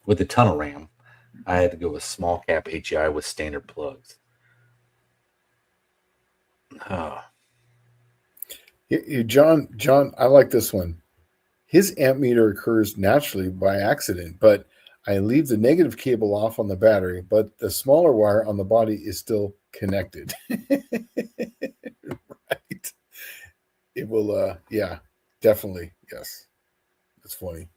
With the Tunnel Ram, I had to go with small cap HEI with standard plugs. Oh.
John, I like this one. His amp meter occurs naturally by accident, but I leave the negative cable off on the battery, but the smaller wire on the body is still connected. Right. It will, yeah, definitely. Yes. That's funny.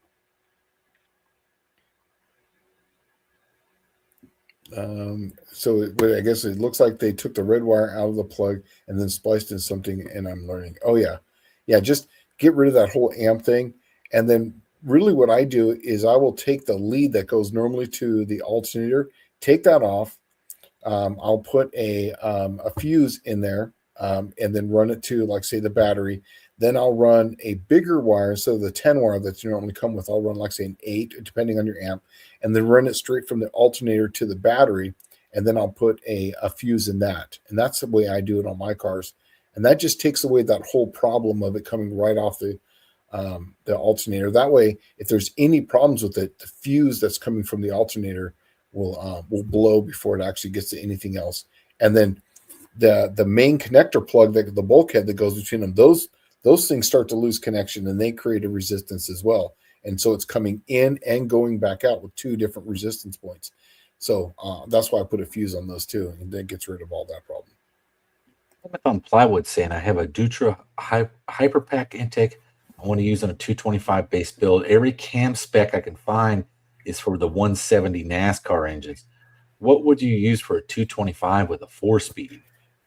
So I guess it looks like they took the red wire out of the plug and then spliced in something, and I'm learning. Oh yeah. Just get rid of that whole amp thing. And then really what I do is I will take the lead that goes normally to the alternator, take that off. I'll put a fuse in there, and then run it to, like, say, the battery. Then I'll run a bigger wire. So the 10 wire that you normally come with, I'll run, like, say, an 8, depending on your amp, and then run it straight from the alternator to the battery. And then I'll put a fuse in that. And that's the way I do it on my cars. And that just takes away that whole problem of it coming right off the alternator. That way, if there's any problems with it, the fuse that's coming from the alternator will blow before it actually gets to anything else. And then the main connector plug, the bulkhead that goes between them, those things start to lose connection, and they create a resistance as well. And so it's coming in and going back out with 2 different resistance points. So that's why I put a fuse on those too, and then gets rid of all that problem.
On plywood saying I have a Dutra Hyperpack intake I want to use on a 225 base build. Every cam spec I can find is for the 170 NASCAR engines. What would you use for a 225 with a 4-speed?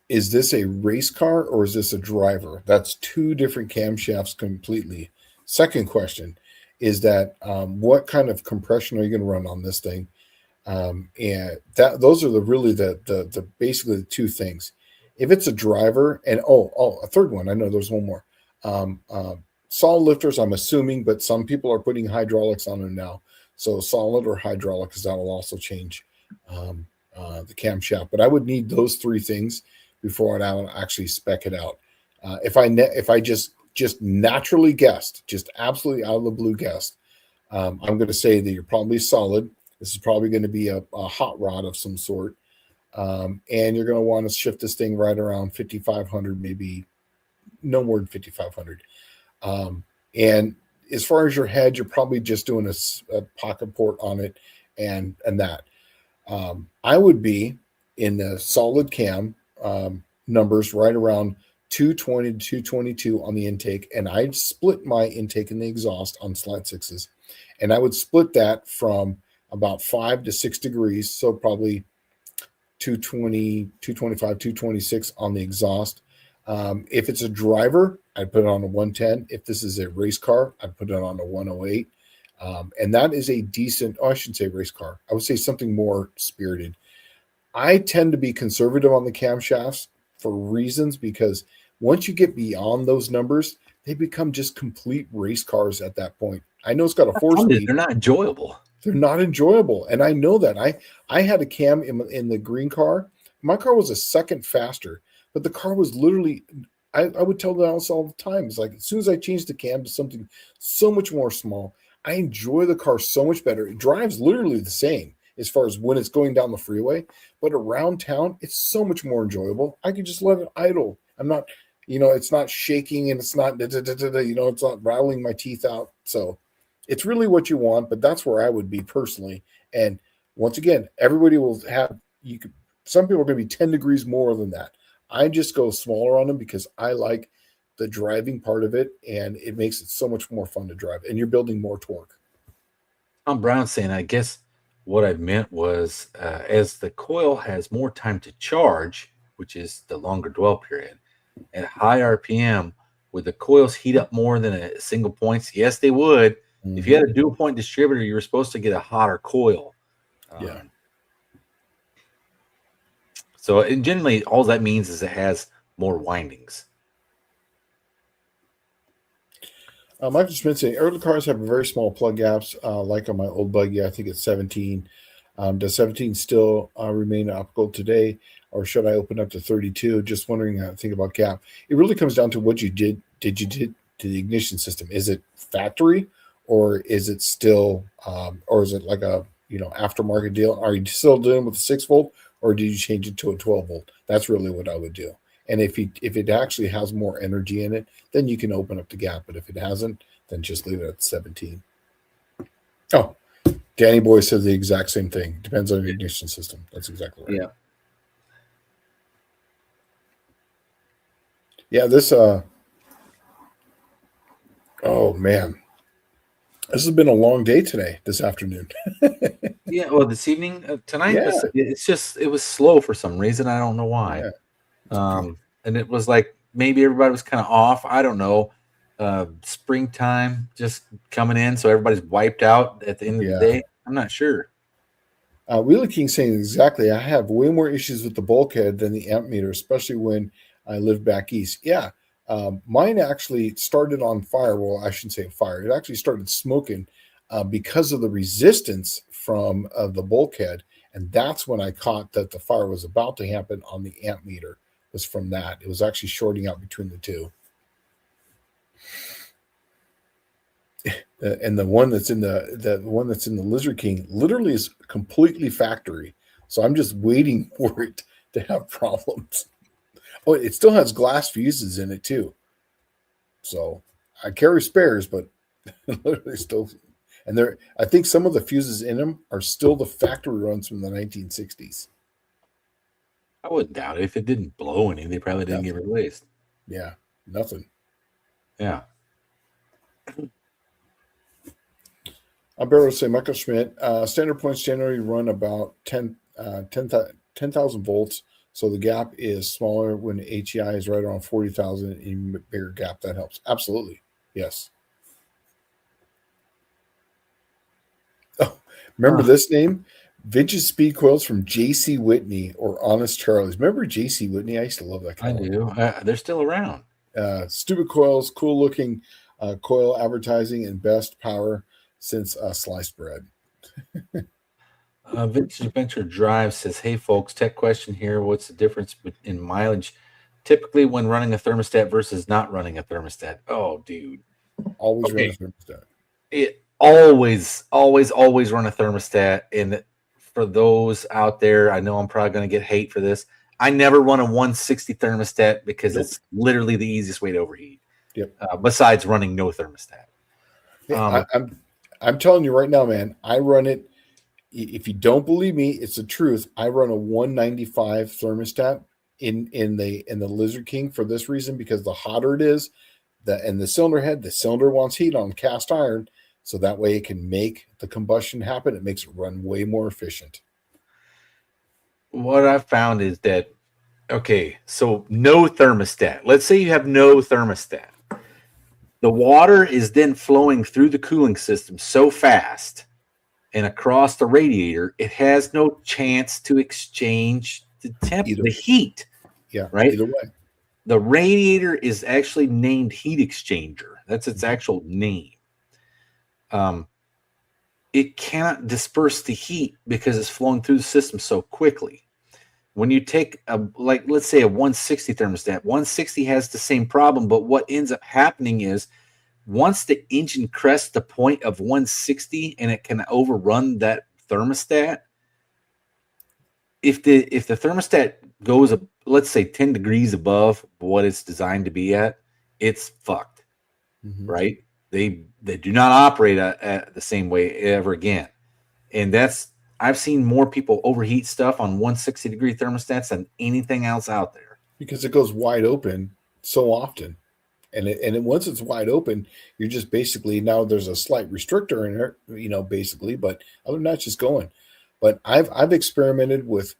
Is this a race car or is this a driver? That's 2 different camshafts completely. Second question is that what kind of compression are you going to run on this thing? And those are the basically the 2 things. If it's a driver, and a third one, I know there's one more. Solid lifters, I'm assuming, but some people are putting hydraulics on them now. So solid or hydraulic, because that will also change the camshaft. But I would need those 3 things before I would actually spec it out. If I just naturally guessed, just absolutely out of the blue guessed, I'm going to say that you're probably solid. This is probably going to be a hot rod of some sort. And you're going to want to shift this thing right around 5,500, maybe no more than 5,500. And as far as your head, you're probably just doing a pocket port on it and that. I would be in the solid cam numbers right around 220 to 222 on the intake, and I'd split my intake and the exhaust on slide 6s, and I would split that from about 5 to 6 degrees, so probably 220, 225, 226 on the exhaust. If it's a driver, I'd put it on a 110. If this is a race car, I'd put it on a 108. And that is a decent, I shouldn't say race car. I would say something more spirited. I tend to be conservative on the camshafts for reasons, because once you get beyond those numbers, they become just complete race cars at that point. I know it's got a 4-speed.
They're not enjoyable.
They're not enjoyable. And I know that. I had a cam in the green car. My car was a second faster, but the car was literally. I would tell Dallas all the time. It's like as soon as I change the cam to something so much more small, I enjoy the car so much better. It drives literally the same as far as when it's going down the freeway, but around town, it's so much more enjoyable. I could just let it idle. I'm not, it's not shaking and it's not, it's not rattling my teeth out. So it's really what you want, but that's where I would be personally. And once again, everybody will have, some people are going to be 10 degrees more than that. I just go smaller on them because I like the driving part of it, and it makes it so much more fun to drive, and you're building more torque.
Tom Brown saying, I guess what I meant was as the coil has more time to charge, which is the longer dwell period, at high RPM, would the coils heat up more than a single points? Yes, they would. Mm-hmm. If you had a dual point distributor, you were supposed to get a hotter coil.
Yeah.
So, and generally, all that means is it has more windings.
Michael Smith saying early cars have very small plug gaps, like on my old buggy. I think it's 17. Does 17 still remain optical today, or should I open up to 32? Just wondering how to think about gap. It really comes down to what you did. Did you did to the ignition system? Is it factory, or is it still, or is it like a aftermarket deal? Are you still doing with a 6-volt? Or did you change it to a 12-volt? That's really what I would do. And if it actually has more energy in it, then you can open up the gap. But if it hasn't, then just leave it at 17. Oh, Danny Boy says the exact same thing. Depends on the ignition system. That's exactly right.
Yeah.
Yeah, this oh man. This has been a long day today, this afternoon.
Yeah, well, this evening, tonight, it was slow for some reason. I don't know why. Yeah. And it was like maybe everybody was kind of off. I don't know. Springtime just coming in, so everybody's wiped out at the end of the day. I'm not sure.
Wheeler King saying exactly. I have way more issues with the bulkhead than the amp meter, especially when I live back east. Yeah. Mine actually started on fire. Well, I shouldn't say fire. It actually started smoking because of the resistance from the bulkhead. And that's when I caught that the fire was about to happen on the amp meter. Was from that. It was actually shorting out between the two. And the one that's in the Lizard King literally is completely factory. So I'm just waiting for it to have problems. Oh, it still has glass fuses in it too. So I carry spares, but literally still. And I think some of the fuses in them are still the factory runs from the 1960s.
I wouldn't doubt it. If it didn't blow any, they probably didn't get replaced.
Yeah, nothing.
Yeah.
I'm Barrow say Michael Schmidt. Standard points generally run about 10,000 volts. So the gap is smaller when HEI is right around 40,000. Even bigger gap, that helps. Absolutely. Yes. Oh, remember this name? Vintage speed coils from J.C. Whitney or Honest Charlie's. Remember J.C. Whitney? I used to love that kind.
I do. They're still around.
Stupid coils, cool looking coil advertising, and best power since sliced bread.
Vintage Adventure Drive says, hey, folks, tech question here. What's the difference in mileage typically when running a thermostat versus not running a thermostat? Oh, dude.
Always run a thermostat.
It always run a thermostat. And for those out there, I know I'm probably going to get hate for this. I never run a 160 thermostat because it's literally the easiest way to overheat.
Yep.
Besides running no thermostat.
Yeah, I'm telling you right now, man, I run it. If you don't believe me, it's the truth. I run a 195 thermostat in the Lizard King for this reason, because the hotter it is, the cylinder head, the cylinder wants heat on cast iron, so that way it can make the combustion happen. It makes it run way more efficient.
What I've found is that, okay, so no thermostat. Let's say you have no thermostat. The water is then flowing through the cooling system so fast and across the radiator, it has no chance to exchange the heat.
Yeah,
right.
Either way,
the radiator is actually named heat exchanger. That's its actual name. It cannot disperse the heat because it's flowing through the system so quickly. when you take let's say a 160 thermostat, 160 has the same problem, but what ends up happening is once the engine crests the point of 160 and it can overrun that thermostat, if the thermostat goes up, let's say 10 degrees above what it's designed to be at, it's fucked. Mm-hmm. Right? They do not operate at the same way ever again. And I've seen more people overheat stuff on 160-degree thermostats than anything else out there.
Because it goes wide open so often. And once it's wide open, you're just basically, now there's a slight restrictor in there, basically, but other than that, it's just going. But I've experimented with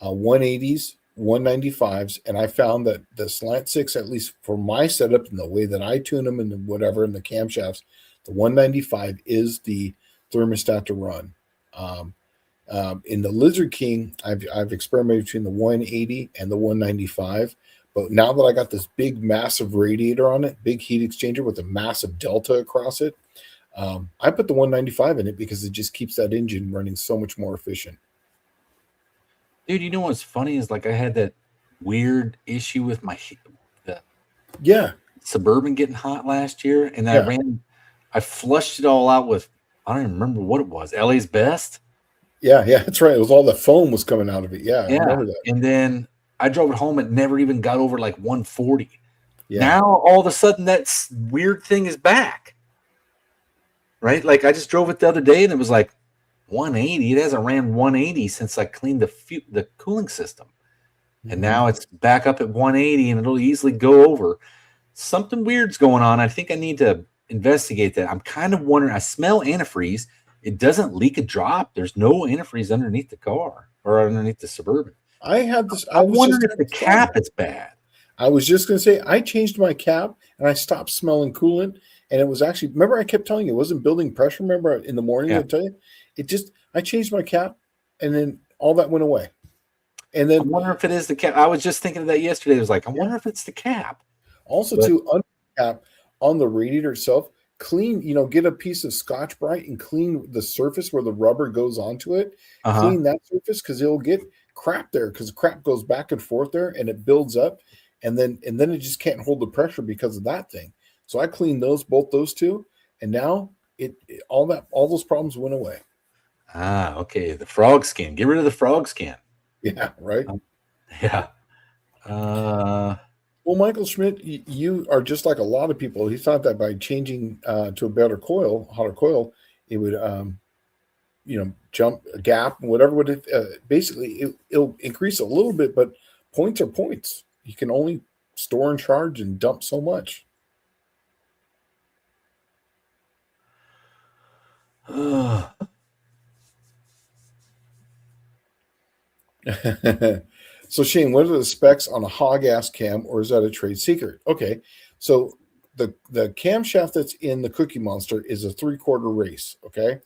180s, 195s, and I found that the Slant 6, at least for my setup and the way that I tune them and whatever in the camshafts, the 195 is the thermostat to run. In the Lizard King, I've experimented between the 180 and the 195. But now that I got this big, massive radiator on it, big heat exchanger with a massive delta across it, I put the 195 in it because it just keeps that engine running so much more efficient.
Dude, you know what's funny is I had that weird issue with my Suburban getting hot last year, and I flushed it all out with, I don't even remember what it was, LA's Best.
Yeah, that's right. It was all the foam was coming out of it. Yeah, I remember that.
And then I drove it home. It never even got over 140. Yeah. Now, all of a sudden, that weird thing is back. Right? I just drove it the other day, and it was 180. It hasn't ran 180 since I cleaned the cooling system. Mm-hmm. And now it's back up at 180, and it'll easily go over. Something weird's going on. I think I need to investigate that. I'm kind of wondering. I smell antifreeze. It doesn't leak a drop. There's no antifreeze underneath the car or underneath the Suburban.
I had this.
I wonder if the cap is bad.
I was just going to say, I changed my cap and I stopped smelling coolant. And it was actually, remember I kept telling you, it wasn't building pressure. Remember in the morning, I'd tell you, I changed my cap and then all that went away. And then
I wonder if it is the cap. I was just thinking of that yesterday. It was I wonder if it's the cap.
Also, too, under the cap on the radiator itself, clean, get a piece of Scotch-Brite and clean the surface where the rubber goes onto it. Uh-huh. Clean that surface because it'll get crap there because crap goes back and forth there and it builds up and then it just can't hold the pressure because of that thing. So I cleaned both those two, and now all those problems went away.
Ah, okay. The frog skin. Get rid of the frog skin.
Yeah, right.
Yeah.
Well, Michael Schmidt, you are just like a lot of people. He thought that by changing to a better coil, hotter coil, it would, jump a gap, whatever would it, basically it'll increase a little bit, but points are points. You can only store and charge and dump so much. So Shane, what are the specs on a hog-ass cam, or is that a trade secret? Okay, so the camshaft that's in the Cookie Monster is a 3/4 race. Okay,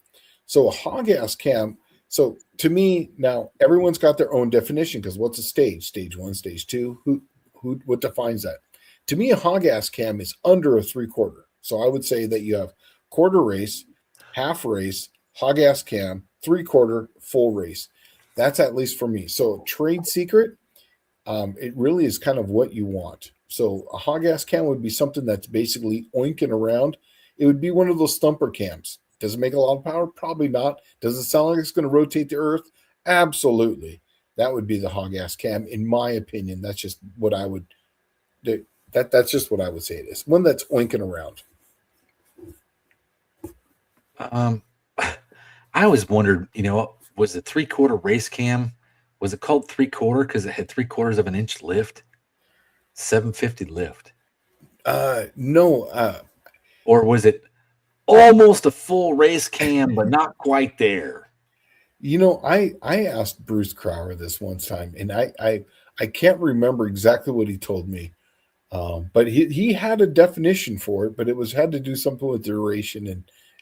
so a hog-ass cam. So to me now, everyone's got their own definition because what's a stage? Stage 1, stage 2. What defines that? To me, a hog-ass cam is under a 3/4. So I would say that you have quarter race, half race, hog-ass cam, 3/4, full race. That's at least for me. So trade secret, it really is kind of what you want. So a hog-ass cam would be something that's basically oinking around. It would be one of those thumper cams. Does it make a lot of power? Probably not. Does it sound like it's going to rotate the earth? Absolutely. That would be the hog-ass cam, in my opinion. That's just what I would do. That's just what I would say it is. One that's oinking around.
I always wondered, was the 3/4 race cam, was it called 3/4 because it had 3/4 of an inch lift? 750 lift.
No.
Or was it almost a full race cam, but not quite there?
I asked Bruce Crowder this one time, and I can't remember exactly what he told me. But he had a definition for it, but it had to do something with duration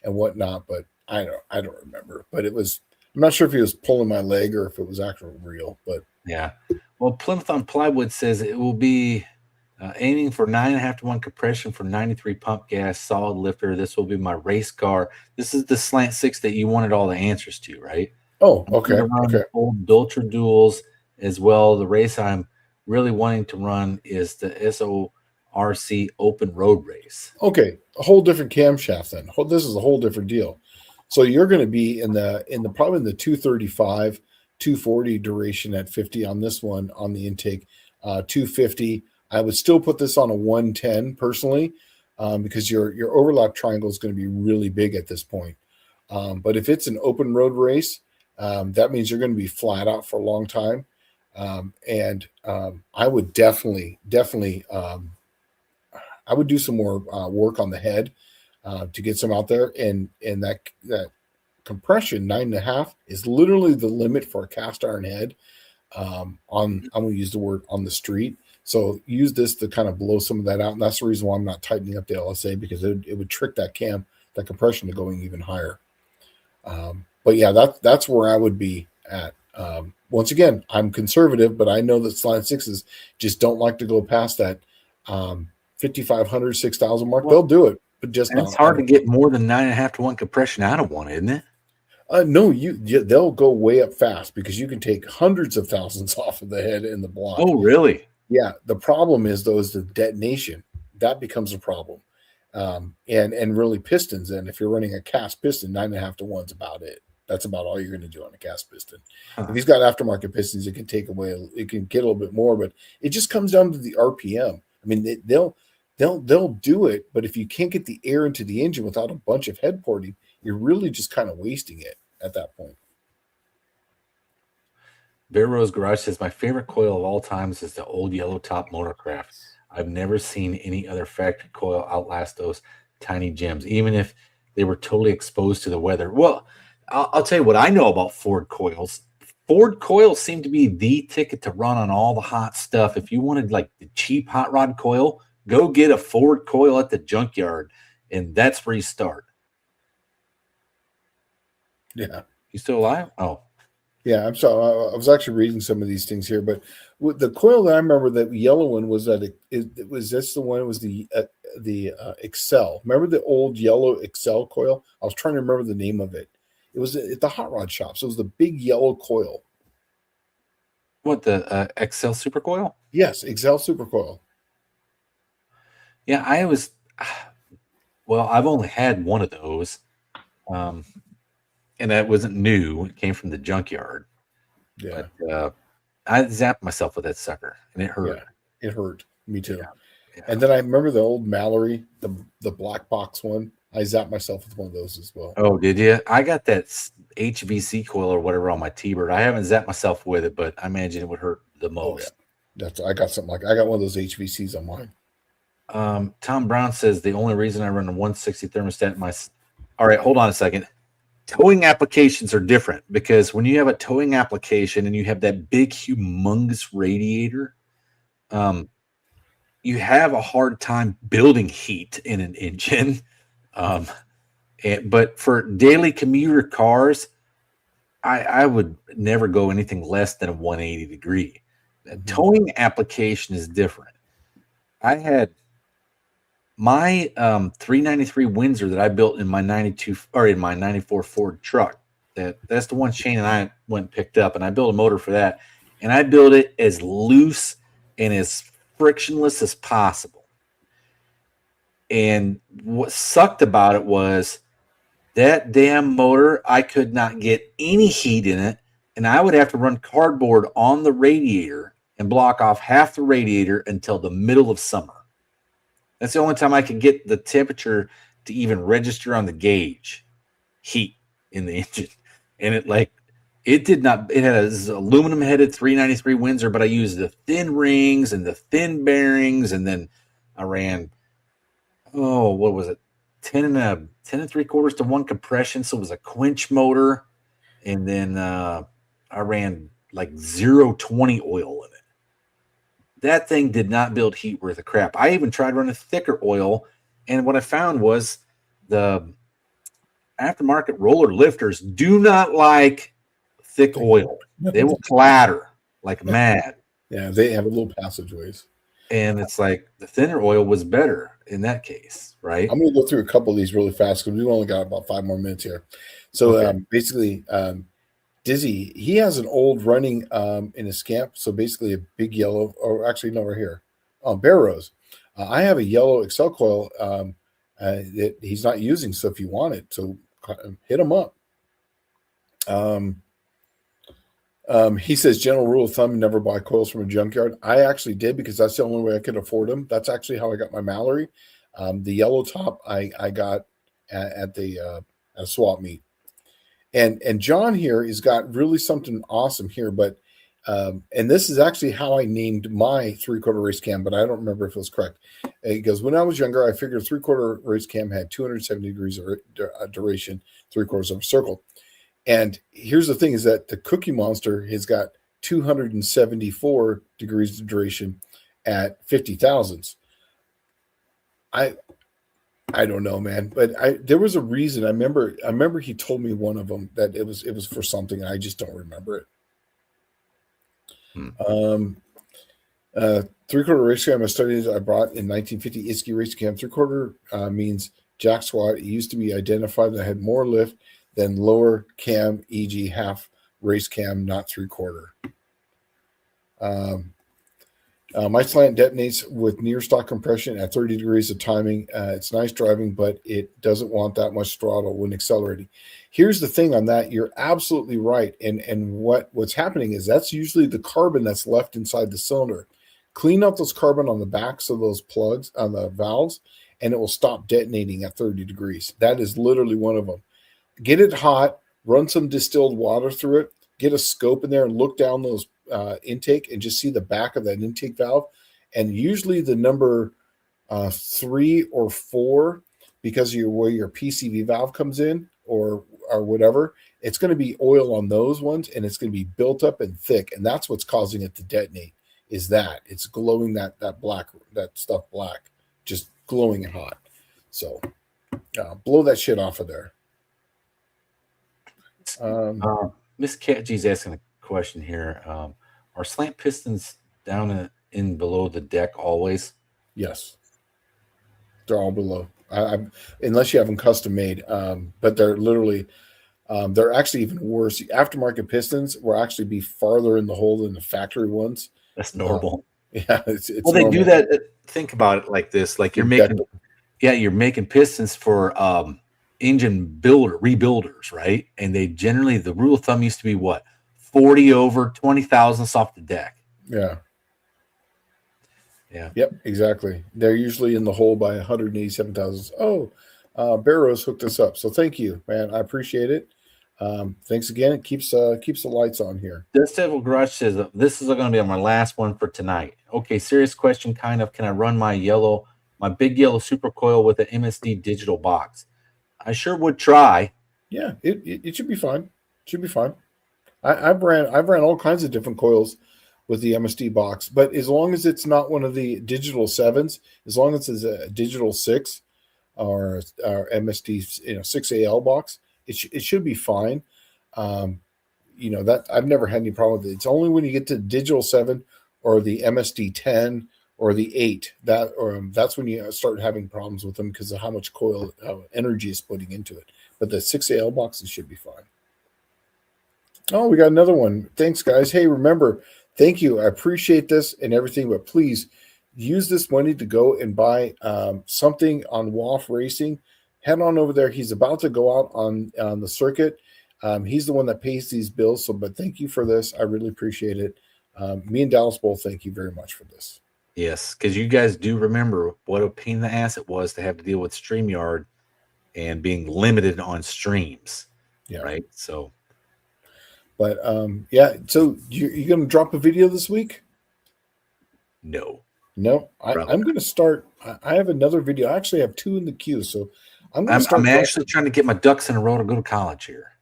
and whatnot. But I don't remember. But I'm not sure if he was pulling my leg or if it was actually real. But
yeah. Well, Plymouth on Plywood says it will be aiming for 9.5 to 1 compression for 93 pump gas solid lifter. This will be my race car. This is the Slant 6 that you wanted all the answers to, right?
Oh, okay.
Old Dolter duals, as well. The race I'm really wanting to run is the SORC open road race.
Okay, a whole different camshaft then. This is a whole different deal. So you're going to be in the probably in the 235, 240 duration at 50 on this one on the intake, 250. I would still put this on a 110 personally, because your overlap triangle is going to be really big at this point. But if it's an open road race, that means you're going to be flat out for a long time. I would definitely, I would do some more work on the head to get some out there, and that compression 9.5 is literally the limit for a cast iron head. I'm going to use the word on the street. So use this to kind of blow some of that out, and that's the reason why I'm not tightening up the LSA, because it would trick that compression to going even higher. But yeah, that's where I would be at. Once again, I'm conservative, but I know that Slide Sixes just don't like to go past that 5,500, 6,000 mark. They'll do it, but just not.
It's hard to get more than 9.5 to 1 compression out of one, isn't it?
No, they'll go way up fast, because you can take hundreds of thousands off of the head and the block.
Oh, really?
Yeah. The problem is, though, is the detonation. That becomes a problem. And really pistons. And if you're running a cast piston, 9.5 to 1's about it. That's about all you're going to do on a cast piston. If he's got aftermarket pistons, it can take away. It can get a little bit more, but it just comes down to the RPM. I mean, they'll do it, but if you can't get the air into the engine without a bunch of head porting, you're really just kind of wasting it at that point.
Bear Rose Garage says, my favorite coil of all times is the old yellow top Motorcraft. I've never seen any other factory coil outlast those tiny gems, even if they were totally exposed to the weather. Well, I'll tell you what I know about Ford coils. Ford coils seem to be the ticket to run on all the hot stuff. If you wanted like the cheap hot rod coil, go get a Ford coil at the junkyard, and that's where you start.
Yeah.
You still alive? Oh.
Yeah, I'm sorry. I was actually reading some of these things here, but with the coil that I remember, that yellow one was the one. It was the Excel. Remember the old yellow Excel coil? I was trying to remember the name of it. It was at the hot rod shop. So it was the big yellow coil.
What, the Excel Super Coil?
Yes, Excel Super Coil.
Yeah, I've only had one of those. And that wasn't new. It came from the junkyard.
Yeah.
But, I zapped myself with that sucker, and it hurt.
Yeah, it hurt. Me too.
Yeah. Yeah.
And then I remember the old Mallory, the black box one. I zapped myself with one of those as well.
Oh, did you? I got that HVC coil or whatever on my T-Bird. I haven't zapped myself with it, but I imagine it would hurt the most.
Oh, yeah. I got one of those HVCs on mine.
Tom Brown says the only reason I run a 160 thermostat all right, hold on a second. Towing applications are different, because when you have a towing application and you have that big, humongous radiator, you have a hard time building heat in an engine. But for daily commuter cars, I would never go anything less than a 180 degree. The towing application is different. I had my 393 Windsor that I built in my 94 Ford truck. That's the one Shane and I went and picked up, and I built a motor for that. And I built it as loose and as frictionless as possible. And what sucked about it was that damn motor, I could not get any heat in it, and I would have to run cardboard on the radiator and block off half the radiator until the middle of summer. That's the only time I could get the temperature to even register on the gauge, heat in the engine. And it had an aluminum headed 393 Windsor, but I used the thin rings and the thin bearings. And then I ran, what was it? 10 and 3/4 to 1 compression. So it was a quench motor. And then I ran like 0.20 oil in it. That thing did not build heat worth a crap. I even tried running thicker oil, and what I found was the aftermarket roller lifters do not like thick oil. They will clatter like mad.
Yeah, they have little passageways.
And it's like the thinner oil was better in that case, right?
I'm going to go through a couple of these really fast because we've only got about 5 more minutes here. So
okay.
Basically, Dizzy, he has an old running in his camp. So basically a big yellow, or actually no, right here. Barrows. I have a yellow Excel coil that he's not using. So if you want it, so hit him up. He says, general rule of thumb, never buy coils from a junkyard. I actually did because that's the only way I could afford them. That's actually how I got my Mallory. The yellow top I got at a swap meet. And John here has got really something awesome here, but and this is actually how I named my 3/4 race cam, but I don't remember if it was correct. He goes, when I was younger, I figured 3/4 race cam had 270 degrees of duration, 3/4 of a circle. And here's the thing is that the Cookie Monster has got 274 degrees of duration at 50 thousandths. I don't know, man, but there was a reason. I remember he told me one of them that it was for something. And I just don't remember it. 3/4 race cam I studied. I brought in 1950 Isky race cam. 3/4 means jack squat. It used to be identified that had more lift than lower cam, e.g., half race cam, not 3/4. My slant detonates with near stock compression at 30 degrees of timing. It's nice driving, but it doesn't want that much throttle when accelerating. Here's the thing on that. You're absolutely right. And what's happening is that's usually the carbon that's left inside the cylinder. Clean out those carbon on the backs of those plugs on the valves, and it will stop detonating at 30 degrees. That is literally one of them. Get it hot, run some distilled water through it, get a scope in there and look down those intake and just see the back of that intake valve. And usually the number 3 or 4, because of where your PCV valve comes in or whatever, it's going to be oil on those ones, and it's going to be built up and thick. And that's what's causing it to detonate, is that it's glowing that black, that stuff black, just glowing and hot. So blow that shit off of there.
Miss Catgy's asking a question here. Are slant pistons down in below the deck always?
Yes, they're all below. Unless you have them custom made, but they're literally they're actually even worse. The aftermarket pistons will actually be farther in the hole than the factory ones.
That's normal.
Yeah, it's
well, they
normal.
do that. Think about it like this: like you're making pistons for engine rebuilders, right? And they generally, the rule of thumb used to be what, 40 over 20 thousandths off the deck.
Yeah.
Yeah.
Yep, exactly. They're usually in the hole by 187 thousandths. Oh, Barrows hooked us up. So thank you, man. I appreciate it. Thanks again. It keeps the lights on here.
Dust Devil Garage says, this is going to be my last one for tonight. Okay, serious question, kind of. Can I run my big yellow super coil with an MSD digital box? I sure would try.
Yeah, it should be fine. Should be fine. I've ran all kinds of different coils with the MSD box, but as long as it's not one of the digital 7s, as long as it's a digital 6 or MSD 6AL box, it should be fine. That I've never had any problem with it. It's only when you get to digital 7 or the MSD 10 or the 8 that's when you start having problems with them because of how much coil energy is putting into it. But the 6AL boxes should be fine. Oh, we got another one. Thanks, guys. Hey, remember, thank you. I appreciate this and everything, but please use this money to go and buy something on WAF Racing. Head on over there. He's about to go out on the circuit. He's the one that pays these bills. But thank you for this. I really appreciate it. Me and Dallas both thank you very much for this.
Yes, because you guys do remember what a pain in the ass it was to have to deal with StreamYard and being limited on streams.
Yeah.
Right. So.
But yeah. So you going to drop a video this week?
No.
I'm going to start. I have another video. I actually have 2 in the queue. So I'm
actually trying to get my ducks in a row to go to college here.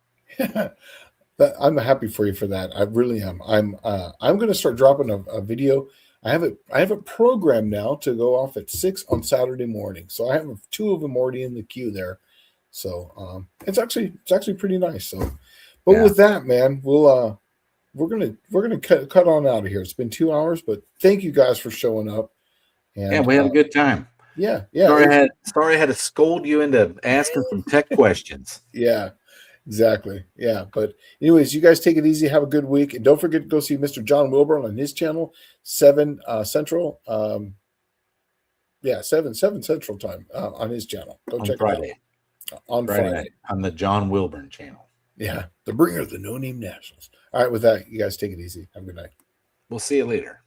I'm happy for you for that. I really am. I'm going to start dropping a video. I have it programmed now to go off at 6 on Saturday morning. So I have 2 of them already in the queue there. So it's actually pretty nice. So, but with that, man, we're gonna cut on out of here. It's been 2 hours, but thank you guys for showing up. And,
we had a good time.
Yeah.
Sorry I had to scold you into asking some tech questions.
Yeah. Exactly. Yeah. But anyways, you guys take it easy. Have a good week. And don't forget to go see Mr. John Wilburn on his channel, 7 Central. 7 Central time on his channel. Go
On
check
Friday.
it out. On
Friday
Friday.
night on the John Wilburn channel.
Yeah. The bringer of the No Name Nationals. All right. With that, you guys take it easy. Have a good night.
We'll see you later.